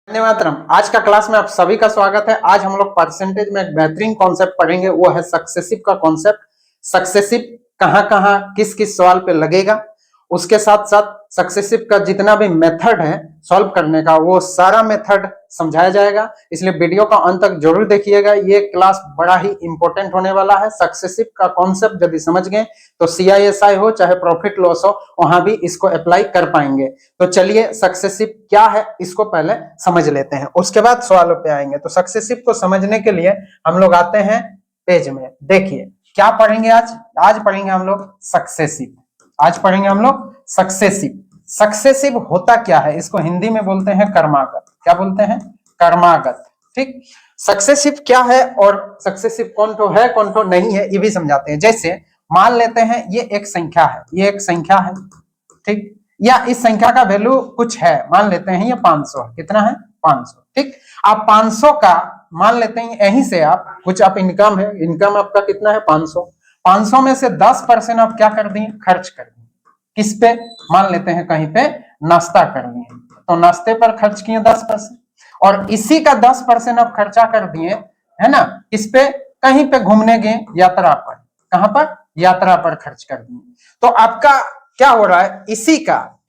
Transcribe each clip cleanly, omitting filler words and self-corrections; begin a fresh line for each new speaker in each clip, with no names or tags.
धन्यवाद। आज का क्लास में आप सभी का स्वागत है। आज हम लोग परसेंटेज में एक बेहतरीन कॉन्सेप्ट पढ़ेंगे, वो है सक्सेसिव का कॉन्सेप्ट। सक्सेसिव कहां कहां किस किस सवाल पे लगेगा, उसके साथ साथ सक्सेसिव का जितना भी मेथड है सॉल्व करने का, वो सारा मेथड समझाया जाएगा। इसलिए वीडियो का अंत तक जरूर देखिएगा। ये क्लास बड़ा ही इंपॉर्टेंट होने वाला है। सक्सेसिव का कॉन्सेप्ट यदि समझ गए तो CISI हो चाहे प्रॉफिट लॉस हो, वहां भी इसको अप्लाई कर पाएंगे। तो चलिए सक्सेसिव क्या है इसको पहले समझ लेते हैं, उसके बाद सवालों पे आएंगे। तो सक्सेसिव को समझने के लिए हम लोग आते हैं पेज में। देखिए क्या पढ़ेंगे आज पढ़ेंगे हम लोग सक्सेसिव। आज पढ़ेंगे हम लोग सक्सेसिव। सक्सेसिव होता क्या है, इसको हिंदी में बोलते हैं कर्मागत। क्या बोलते हैं? कर्मागत। ठीक। सक्सेसिव क्या है और सक्सेसिव कौन तो है कौन तो नहीं है, ये भी समझाते हैं। जैसे मान लेते हैं ये एक संख्या है, ये एक संख्या है, ठीक, या इस संख्या का वैल्यू कुछ है, मान लेते हैं ये 500 है। कितना है? 500। ठीक। आप 500 का मान लेते हैं यहीं से आप कुछ, आप इनकम है, इनकम आपका कितना है? 500। 500 में से 10% आप क्या कर दिए? खर्च कर दिए। किस पे? मान लेते हैं कहीं पे नाश्ता कर दिए, तो नाश्ते पर खर्च किए 10%, और इसी का 10% आप खर्चा कर दिए, है ना, किस पे? कहीं पे घूमने गए, यात्रा पर। कहां पर? यात्रा पर खर्च कर दिए। तो आपका क्या हो रहा है?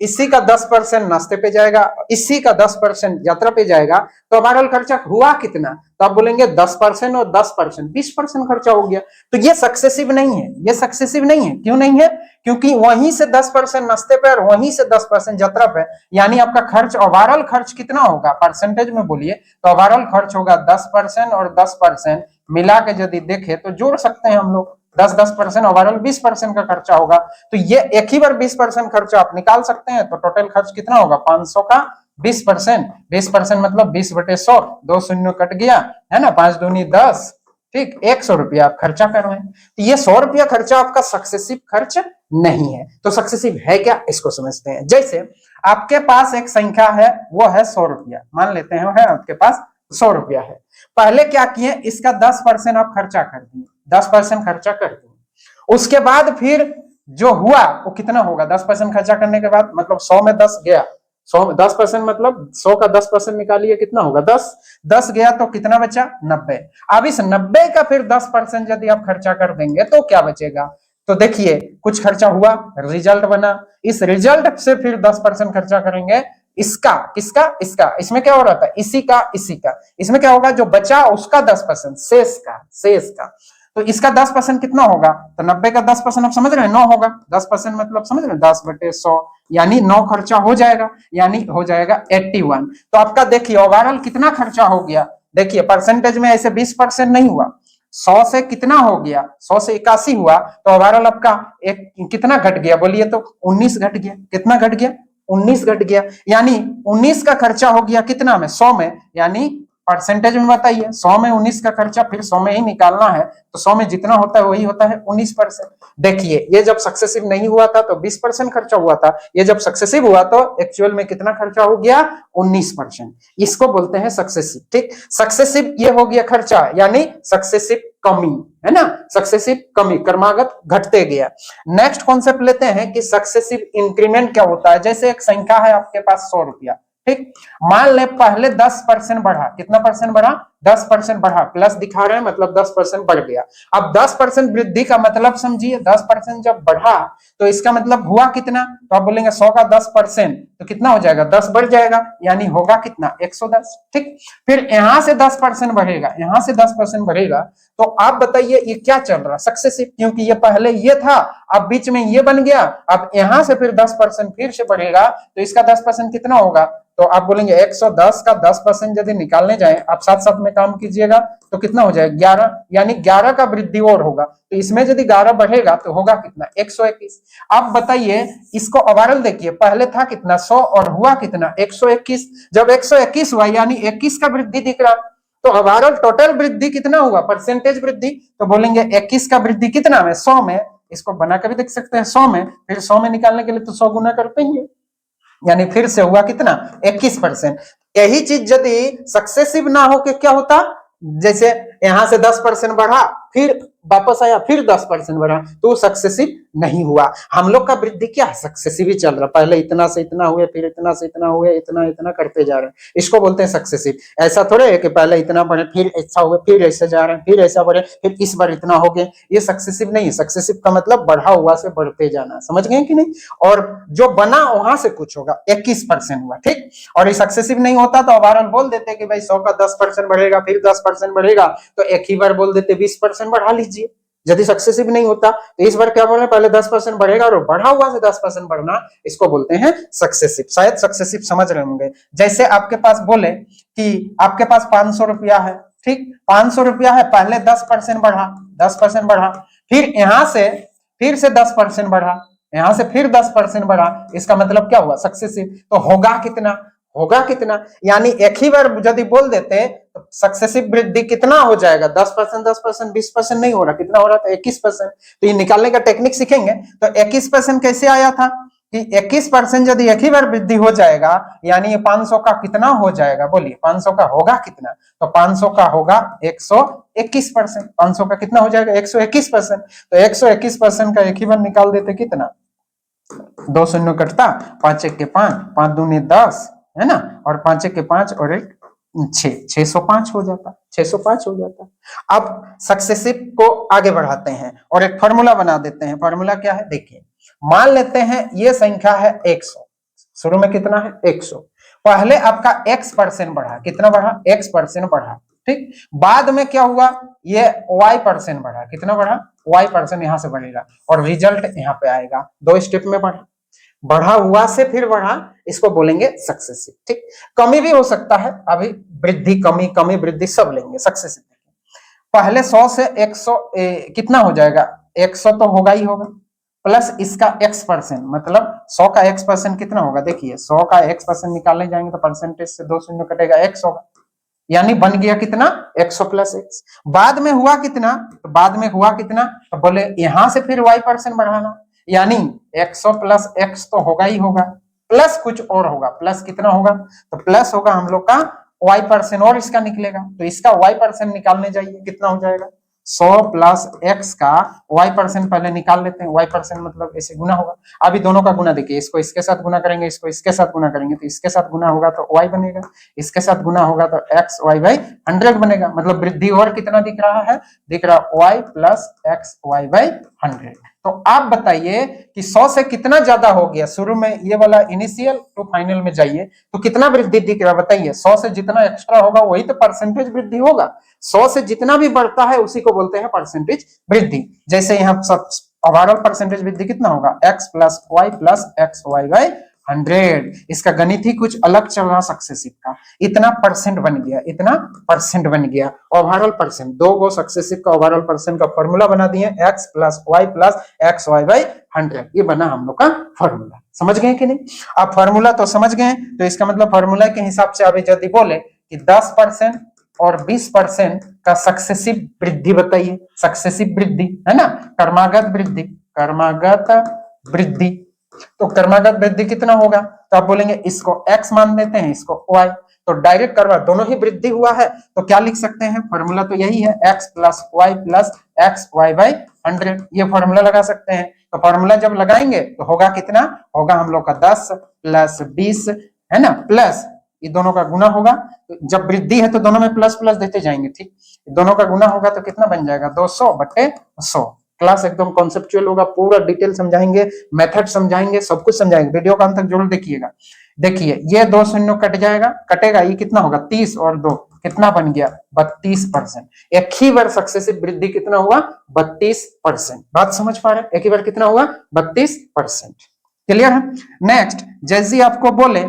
इसी का 10% नाश्ते पे जाएगा, इसी का 10% यात्रा पे जाएगा, तो ओवरऑल खर्चा हुआ कितना? तो आप बोलेंगे 10% और 10% 20% खर्चा हो गया। तो ये सक्सेसिव नहीं है, ये सक्सेसिव नहीं है। क्यों नहीं है? क्योंकि वहीं से 10% नाश्ते पे और वहीं से 10% यात्रा पे, यानी आपका खर्च, ओवरऑल खर्च कितना होगा? परसेंटेज में बोलिए तो ओवरऑल खर्च होगा 10% और 10% मिला के यदि देखे तो जोड़ सकते हैं हम लोग, 10-10% ओवरऑल 20% का खर्चा होगा। तो ये एक ही बार 20% खर्चा आप निकाल सकते हैं। तो टोटल खर्च कितना होगा? 500 का 20%, 20% मतलब 20/100, 2 शून्य कट गया, है ना, 5 दूनी 10, ठीक, 100 रुपया आप खर्चा कर रहे हैं। तो ये 100 रुपया खर्चा आपका सक्सेसिव खर्च नहीं है। तो सक्सेसिव है क्या, इसको समझते हैं। जैसे आपके पास एक संख्या है, वो है 100 रुपया, मान लेते हैं है आपके पास 100 रुपया है। पहले क्या किए? इसका 10% आप खर्चा कर दिए, 10% खर्चा कर दिए। उसके बाद फिर जो हुआ वो कितना होगा? 10% खर्चा करने के बाद, मतलब 100 में 10 गया, 10% मतलब 100 का 10% निकालिए, कितना होगा? 10 गया तो कितना बचा? 90। अब इस 90 का फिर 10% यदि आप खर्चा कर देंगे तो क्या बचेगा? तो देखिए कुछ खर्चा हुआ, रिजल्ट बना, इस रिजल्ट से फिर 10% खर्चा करेंगे। इसका किसका? इसका। इसमें क्या हो रहा था? इसी का। इसमें क्या होगा? जो बचा उसका 10%, शेष का। तो इसका 10% कितना होगा? तो 90 का 10% आप समझ रहे हैं? 9 होगा। 10% मतलब समझ रहे हैं? 10/100, यानी 9 खर्चा हो जाएगा, यानी हो जाएगा 81। तो आपका देखिए ओवरऑल कितना खर्चा हो गया। देखिए परसेंटेज में ऐसे 20% नहीं हुआ, 100 से कितना हो गया? 100 से 81 हुआ, तो ओवरऑल आपका एक कितना घट गया? बोलिए तो 19 घट गया। कितना घट गया? 19 घट गया। यानी 19 का खर्चा हो गया कितना में? 100 में। यानी परसेंटेज में बताइए, 100 में 19 का खर्चा फिर 100 में ही निकालना है, तो 100 में जितना होता है वही होता है 19%। देखिए ये जब सक्सेसिव नहीं हुआ था तो 20% खर्चा हुआ था, ये जब सक्सेसिव हुआ तो एक्चुअल में कितना खर्चा हो गया? 19%। इसको बोलते हैं सक्सेसिव। ठीक। सक्सेसिव ये हो गया खर्चा, यानी सक्सेसिव कमी, है ना, सक्सेसिव कमी, कर्मागत घटते गया। नेक्स्ट कॉन्सेप्ट लेते हैं कि सक्सेसिव इंक्रीमेंट क्या होता है। जैसे एक संख्या है आपके पास 100 रुपया, ठीक, मान ले पहले 10% बढ़ा, कितना परसेंट बढ़ा? 10% बढ़ा, प्लस दिखा रहे हैं मतलब 10% बढ़ गया। अब 10% वृद्धि का मतलब समझिए, 10% जब बढ़ा तो इसका मतलब हुआ कितना? तो आप बोलेंगे 100 का 10%, तो कितना हो जाएगा? 10 बढ़ जाएगा, यानी होगा कितना? 110। ठीक। फिर यहां से 10% बढ़ेगा, यहां से 10% बढ़ेगा, तो आप बताइए ये क्या चल रहा? सक्सेसिव, क्योंकि ये पहले ये था, अब बीच में ये बन गया, अब यहां से फिर 10% फिर से बढ़ेगा, तो इसका 10% कितना होगा? तो आप बोलेंगे 110 का 10% यदि निकालने जाए, आप साथ साथ में काम कीजिएगा, तो कितना हो जाएगा? 11, यानी 11 का वृद्धि और होगा, तो इसमें यदि 11 बढ़ेगा तो होगा कितना? 121। आप बताइए इसको ओवरऑल देखिए, पहले था कितना? 100 और हुआ कितना? 121। जब 121 हुआ यानी 21 का वृद्धि दिख रहा, तो ओवरऑल टोटल वृद्धि कितना हुआ? परसेंटेज वृद्धि। तो बोलेंगे 21 का वृद्धि कितना में? 100 में। इसको बना कर भी देख सकते हैं 100 में, फिर 100 में निकालने के लिए तो 100 गुना करते ही है, यानी फिर से हुआ कितना? 21%। यही चीज यदि सक्सेसिव ना हो के क्या होता? जैसे यहां से 10% बढ़ा, फिर वापस आया, फिर 10% बढ़ा, तो सक्सेसिव नहीं हुआ। हम लोग का वृद्धि क्या है, सक्सेसिव ही चल रहा, पहले इतना से इतना हुए, फिर इतना से इतना हुए, इतना इतना करते जा रहे हैं, इसको बोलते हैं सक्सेसिव। ऐसा थोड़े है कि पहले इतना बढ़े, फिर ऐसा हुए, फिर ऐसे जा रहे हैं, फिर ऐसा बढ़े, फिर इस बार इतना हो गया, ये सक्सेसिव नहीं है। सक्सेसिव का मतलब बढ़ा हुआ से बढ़ते जाना, समझ गए कि नहीं। और जो बना वहां से कुछ होगा, 21% हुआ, ठीक। और ये सक्सेसिव नहीं होता तो ओवरऑल बोल देते कि भाई 100 का 10% बढ़ेगा, फिर 10% बढ़ेगा, तो एक ही बार बोल देते 20% बढ़ा लीजिए। यदि सक्सेसिव नहीं होता तो इस बार क्या बोल रहे हैं, पहले 10% बढ़ेगा और बढ़ा हुआ से 10% बढ़ना, इसको बोलते हैं सक्सेसिव। शायद सक्सेसिव समझ रहे होंगे। जैसे आपके पास बोले कि आपके पास 500 रुपया है, ठीक, 500 रुपया है, पहले 10% बढ़ा, 10% बढ़ा, फिर यहां से फिर से 10% बढ़ा, यहां से फिर 10% बढ़ा, इसका मतलब क्या हुआ, सक्सेसिव। तो होगा कितना, होगा कितना, यानी एक ही बार यदि बोल देते तो सक्सेसिव वृद्धि कितना हो जाएगा, 10%, 10%, 20% नहीं हो रहा, कितना हो रहा था, 21%। तो ये निकालने का टेक्निक सीखेंगे। तो 21% कैसे आया था कि 21% यदि एक ही बार वृद्धि हो जाएगा, यानी ये 500 का कितना हो जाएगा, बोलिए 500 का होगा कितना, तो 500 का होगा 121%। 500 का कितना हो जाएगा, 121%। तो 121% का एक ही बार निकाल देते कितना, 2 शून्य कटता, 5 1 के 5, 5 दूनी 10, है ना, और 5 1 के 5 और 1 6, 605 हो जाता, 605 हो जाता। अब सक्सेसिव को आगे बढ़ाते हैं और एक फॉर्मूला बना देते हैं। फॉर्मूला क्या है, देखिए, मान लेते हैं ये संख्या है 100, शुरू में कितना है 100, पहले आपका x% बढ़ा, कितना बढ़ा, x% बढ़ा, ठीक। बाद में क्या हुआ, ये y% बढ़ा, कितना बढ़ा, y% यहां से बढ़ेगा और रिजल्ट यहां पे आएगा। 2 स्टेप में बढ़ा, बढ़ा हुआ से फिर बढ़ा, इसको बोलेंगे सक्सेसिव, ठीक। कमी भी हो सकता है, अभी वृद्धि कमी, कमी वृद्धि सब लेंगे सक्सेसिव। पहले 100 से 100 कितना हो जाएगा, 100 तो होगा ही होगा, प्लस इसका x%, मतलब 100 का x% कितना होगा, देखिए 100 का x% निकालने जाएंगे तो परसेंटेज से 2 शून्य कटेगा, x होगा, यानी बन गया कितना, 100 प्लस x। बाद में हुआ कितना, तो बाद में हुआ कितना, तो बोले यहां से फिर y% बढ़ाना, यानी 100 प्लस x तो होगा ही होगा, प्लस कुछ और होगा, प्लस कितना होगा, तो प्लस होगा हम लोग का y% और इसका निकलेगा, तो इसका y% निकालने जाइए, कितना हो जाएगा, 100 प्लस x का y% पहले निकाल लेते हैं, y% मतलब ऐसे गुना होगा। अभी दोनों का गुना देखिए, इसको इसके साथ गुना करेंगे, इसको इसके साथ गुना करेंगे, तो इसके साथ गुना होगा तो y बनेगा, इसके साथ गुना होगा तो x y बाई 100 बनेगा। मतलब वृद्धि और कितना दिख रहा है, दिख रहा y plus x y by 100। तो आप बताइए कि 100 से कितना ज्यादा हो गया, शुरू में ये वाला इनिशियल टू फाइनल में जाइए तो कितना वृद्धि दिख रहा है, बताइए। 100 से जितना एक्स्ट्रा होगा वही तो परसेंटेज वृद्धि होगा, 100 से जितना भी बढ़ता है उसी को बोलते हैं परसेंटेज वृद्धि। जैसे यहाँ सब ओवरऑल परसेंटेज वृद्धि कितना होगा, x plus Y plus x Y by 100। इसका गणित ही कुछ अलग चल रहा सक्सेसिव का, इतना परसेंट बन गया, इतना परसेंट बन गया, ओवरऑल परसेंट। दो गो सक्सेसिव का ओवरऑल परसेंट का फॉर्मूला बना दिए, x plus Y plus x Y by 100, ये बना हम लोग का फॉर्मूला। समझ गए कि नहीं, आप फॉर्मूला तो समझ गए, तो इसका मतलब फॉर्मूला के हिसाब से अभी यदि बोले कि 10% और 20% का सक्सेसिव वृद्धि बताइए, सक्सेसिव वृद्धि है ना, क्रमागत वृद्धि, क्रमागत वृद्धि। तो क्रमागत वृद्धि कितना होगा, तो आप बोलेंगे इसको x मान देते हैं, इसको y, तो डायरेक्ट करवा, दोनों ही वृद्धि हुआ है तो क्या लिख सकते हैं, फॉर्मूला तो यही है, x plus Y plus x Y by 100, ये फॉर्मूला लगा सकते हैं। तो फॉर्मूला जब लगाएंगे तो होगा कितना, होगा हम लोग का 10 प्लस 20, है ना, प्लस ये दोनों का गुना होगा, तो जब वृद्धि है तो दोनों में प्लस प्लस देते जाएंगे, ठीक। दोनों का गुना होगा तो कितना बन जाएगा, 200 बटे 100। क्लास एकदम कॉन्सेप्चुअल होगा, पूरा डिटेल समझाएंगे, मेथड समझाएंगे, सब कुछ समझाएंगे, वीडियो का अंत तक जरूर देखिएगा। देखिए ये 2 शून्य कट जाएगा, कटेगा, ये कितना होगा 30 और 2 कितना बन गया 32%। एक ही बार सक्सेसिव वृद्धि कितना हुआ 32%। बात समझ पा रहे हैं, एक ही बार कितना हुआ 32%। क्लियर है। नेक्स्ट, जैसे आपको बोले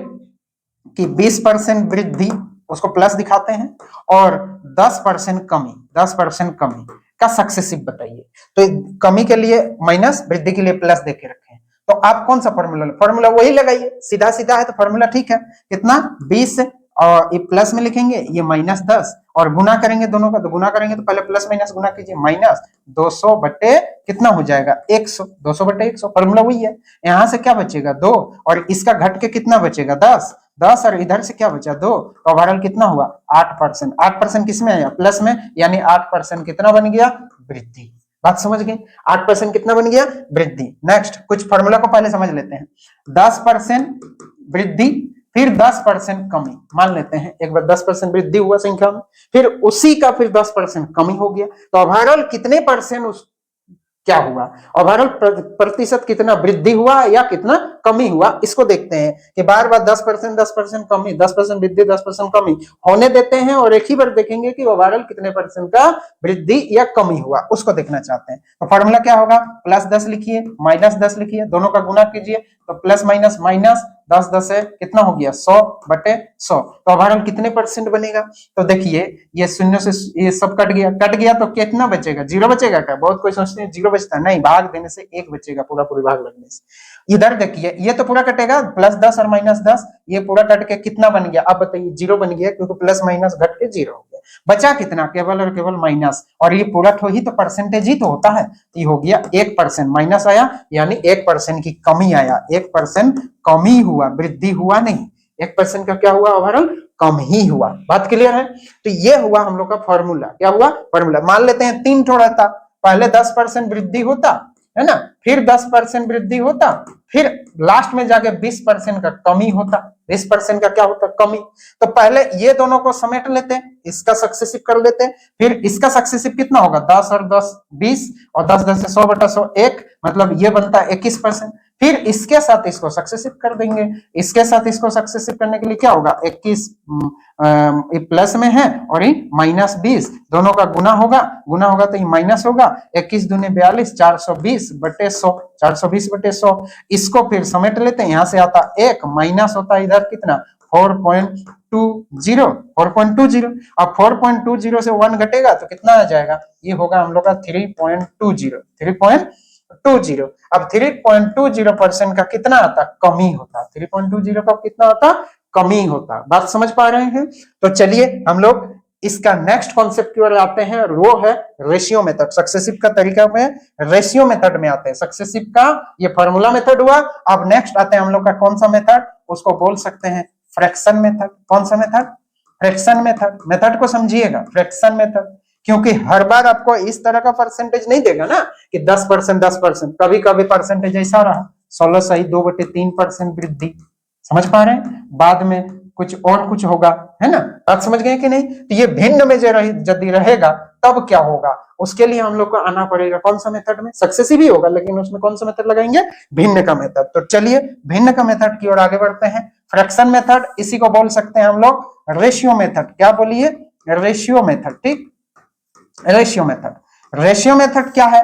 कि 20% वृद्धि, उसको प्लस दिखाते हैं, और 10% कमी, 10% कमी का सक्सेसिव बताइए। तो कमी के लिए माइनस, वृद्धि के लिए प्लस देके रखे, तो आप कौन सा फॉर्मूला, फॉर्मूला वही लगाइए, सीधा सीधा है तो फॉर्मूला ठीक है, कितना 20 और ये प्लस में लिखेंगे, ये माइनस 10, और गुना करेंगे दोनों का, तो गुना करेंगे तो पहले प्लस माइनस गुना कीजिए, माइनस 200 बटे कितना हो जाएगा 100, 200 बटे 100, फॉर्मूला वही है। यहां से क्या बचेगा 2, और इसका घट के कितना बचेगा 10, 10 और इधर से क्या बचा 2, तो ओवरऑल कितना हुआ 8%। 8% किसमें आया प्लस में, यानी 8% कितना बन गया वृद्धि। बात समझ गए, 8% कितना बन गया वृद्धि। नेक्स्ट कुछ फॉर्मूला को पहले समझ लेते हैं। 10% वृद्धि फिर 10% कमी, मान लेते हैं एक बार 10% वृद्धि हुआ संख्या में, फिर उसी का फिर 10% कमी हो गया, तो ओवरऑल कितने परसेंट उस क्या हुआ, ओवरऑल प्रतिशत कितना वृद्धि हुआ या कितना कमी हुआ, इसको देखते हैं कि बार बार 10% कमी, 10% वृद्धि 10% कमी होने देते हैं और एक ही बार देखेंगे कि ओवरऑल कितने परसेंट का वृद्धि या कमी हुआ, उसको देखना चाहते हैं। तो फॉर्मूला क्या होगा, +10 लिखिए -10 लिखिए, दोनों का गुना कीजिए, तो प्लस माइनस माइनस 10 है कितना हो गया 100/100, तो ओवरऑल कितने परसेंट बनेगा। तो देखिए ये शून्य से ये सब कट गया तो कितना बचेगा, 0 बचेगा क्या, बहुत कोई सोचते हैं 0 बचता है, नहीं, भाग देने से 1 बचेगा, पूरा पूरी भाग लगने से। इधर देखिए ये तो पूरा कटेगा, +10 और -10 ये पूरा कट के कितना बन गया, अब बताइए 0 बन गया, क्योंकि प्लस माइनस घट के 0 हो गया, बचा कितना केवल और केवल माइनस, और ये पूरा तो ही तो परसेंटेज ही तो होता है, तो ये हो गया 1% माइनस आया, यानी 1% की कमी आया, 1% कमी हुआ, वृद्धि हुआ नहीं, 1% का क्या हुआ ओवरऑल कम ही हुआ। बात क्लियर है। तो ये हुआ हम लोग का फॉर्मूला, क्या हुआ फॉर्मूला। मान लेते हैं 3 ठो रहता, पहले 10% वृद्धि होता है ना, फिर 10% वृद्धि होता, फिर लास्ट में जाके 20% का कमी होता, 20% का क्या होता कमी। तो पहले ये दोनों को समेट लेते हैं, इसका सक्सेसिव कर लेते हैं, फिर इसका सक्सेसिव कितना होगा 10 और 10 20, और 10 से 100/100 1, मतलब ये बनता है 21%। फिर इसके साथ इसको सक्सेसिव कर देंगे, इसके साथ इसको सक्सेसिव करने के लिए क्या होगा 21 प्लस में है और ये -20, दोनों का गुना होगा तो ये माइनस होगा, 21 दूनी 42, 420/100, 420/100। इसको फिर समेट लेते हैं, यहां से आता 1 माइनस होता है इधर कितना 4.20, 4.20, अब 4.20 से 1 घटेगा तो कितना आ जाएगा, ये होगा हम लोग का 3.20, 3.20। अब 3.20% का कितना आता कमी होता, 3.20 का कितना होता कमी होता। बात समझ पा रहे हैं। तो चलिए हम लोग इसका नेक्स्ट कॉन्सेप्ट की ओर आते हैं, वो है रेशियो मेथड। सक्सेसिव का तरीका में रेशियो मेथड में आते हैं, सक्सेसिव का ये फार्मूला मेथड हुआ। अब नेक्स्ट आते हैं हम लोग का कौन सा मेथड, उसको बोल सकते हैं फ्रैक्शन मेथड। कौन सा मेथड, फ्रैक्शन मेथड। मेथड को समझिएगा, फ्रैक्शन मेथड, क्योंकि हर बार आपको इस तरह का परसेंटेज नहीं देगा ना कि 10%, 10%, कभी कभी परसेंटेज ऐसा रहा 16 सही 2/3% वृद्धि, समझ पा रहे हैं, बाद में कुछ और कुछ होगा, है ना, आप समझ गए कि नहीं। तो ये भिन्न में यदि रहेगा तब क्या होगा, उसके लिए हम लोग को आना पड़ेगा कौन सा मेथड में, सक्सेसिव ही होगा लेकिन उसमें कौन सा मेथड लगाएंगे, भिन्न का मेथड। तो चलिए भिन्न का मेथड की ओर आगे बढ़ते हैं। फ्रैक्शन मेथड, इसी को बोल सकते हैं हम लोग रेशियो मेथड। क्या बोलिए, रेशियो मेथड, ठीक, रेशियो मेथड। रेशियो मेथड क्या है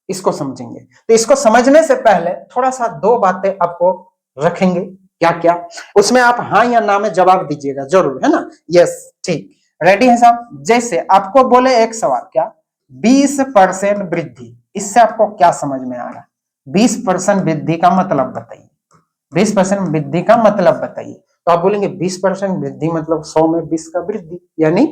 इसको समझेंगे। तो इसको समझने से पहले थोड़ा सा 2 बातें आपको रखेंगे, क्या क्या, उसमें आप हाँ या ना में जवाब दीजिएगा जरूर, है ना। यस, ठीक, रेडी है साहब। जैसे आपको बोले एक सवाल, क्या 20% वृद्धि, इससे आपको क्या समझ में आ रहा है, 20% वृद्धि का मतलब बताइए, 20% वृद्धि का मतलब बताइए। तो आप बोलेंगे 20% वृद्धि मतलब 100 में 20 का वृद्धि, यानी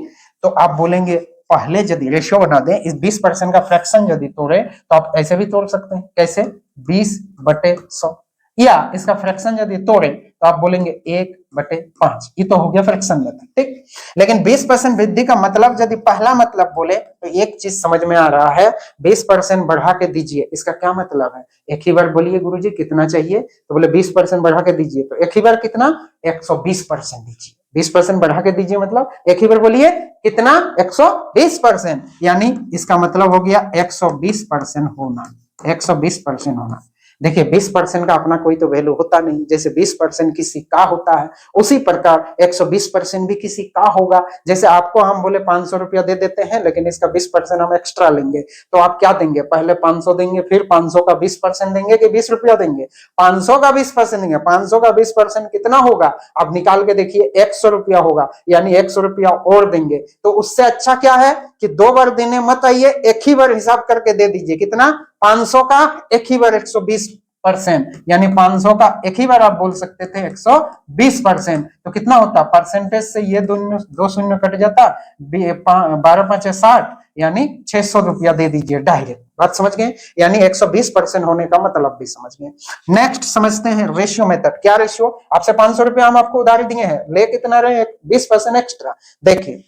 तो आप बोलेंगे पहले यदि रेशियो बना दें, इस 20% का फ्रैक्शन यदि तोड़े तो आप ऐसे भी तोड़ सकते हैं, कैसे 20/100, या इसका फ्रैक्शन यदि तोड़े तो आप बोलेंगे 1/5, ये तो हो गया फ्रैक्शन मेथड, ठीक। लेकिन 20% वृद्धि का मतलब यदि पहला मतलब बोले तो एक चीज समझ में आ रहा है, 20% बढ़ा के दीजिए, इसका क्या मतलब है, एक ही बार बोलिए गुरुजी कितना चाहिए, तो बोले 20% बढ़ा के दीजिए, तो एक ही बार कितना 120% दीजिए, 20% बढ़ा के दीजिए मतलब एक ही बार बोलिए कितना 120%, यानी इसका मतलब हो गया 120% होना, 120% होना। देखिए 20% का अपना कोई तो वैल्यू होता नहीं, जैसे 20% किसी का होता है उसी प्रकार 120% भी किसी का होगा। जैसे आपको हम बोले 500 रुपया दे देते हैं लेकिन इसका 20% हम एक्स्ट्रा लेंगे, तो आप क्या देंगे, पहले 500 देंगे फिर 500 का 20% देंगे कि 20 रुपया देंगे, 500 का 20% देंगे। 500 का 20% कितना होगा, आप निकाल के देखिए 100 रुपया होगा, यानी 100 रुपया और देंगे। तो उससे अच्छा क्या है कि 2 बार देने मत आइए, एक ही बार हिसाब करके दे दीजिए, कितना 500 का एक ही बार 120 120%, यानी 500 का एक ही बार आप बोल सकते थे 120%। तो कितना होता, परसेंटेज से ये दो शून्य कट जाता, 12 5 60, यानी 600 रुपया दे दीजिए डायरेक्ट। बात समझ गए, यानी 120% होने का मतलब भी समझ गए। नेक्स्ट समझते हैं रेशियो मेथड। क्या रेशियो, आपसे 500 रुपया हम आपको उधारी दिए हैं, ले कितना रहे, 20% एक्स्ट्रा। देखिए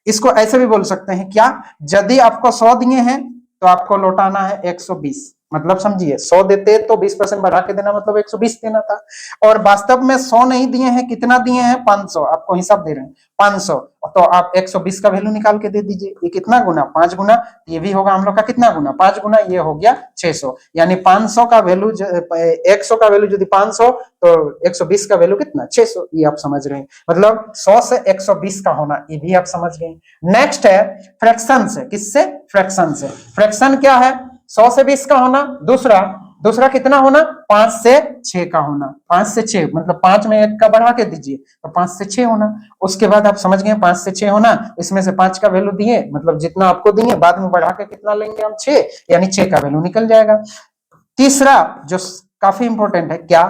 इसको ऐसे भी बोल सकते हैं, क्या, यदि आपको 100 दिए हैं तो आपको लौटाना है 120, मतलब समझिए 100 देते तो 20% बढ़ा के देना, मतलब 120 देना था। और वास्तव में 100 नहीं दिए हैं, कितना दिए हैं, 500, आपको हिसाब दे रहे हैं 500, तो आप 120 का वैल्यू निकाल के दे दीजिए। ये कितना गुना, 5 गुना, ये भी होगा हम लोग का कितना गुना, 5 गुना, ये हो गया 600, यानी 500 का वैल्यू 100 का वैल्यू यदि 500 तो 120 का वैल्यू कितना, 600। ये आप समझ रहे हैं, मतलब 100 से 120 का होना, ये भी आप समझ गए। नेक्स्ट है फ्रैक्शन से, किससे, फ्रैक्शन से। फ्रैक्शन क्या है, 100 से 20 का होना, दूसरा कितना होना, 5 से 6 का होना। 5 से 6 मतलब 5 में 1 का बढ़ा के दीजिए तो 5 से 6 होना। उसके बाद आप समझ गए 5 से 6 होना, इसमें से 5 का वैल्यू दिए, मतलब जितना आपको दिए बाद में बढ़ा के कितना लेंगे हम, 6, यानी 6 का वैल्यू निकल जाएगा। तीसरा जो काफी इंपॉर्टेंट है, क्या,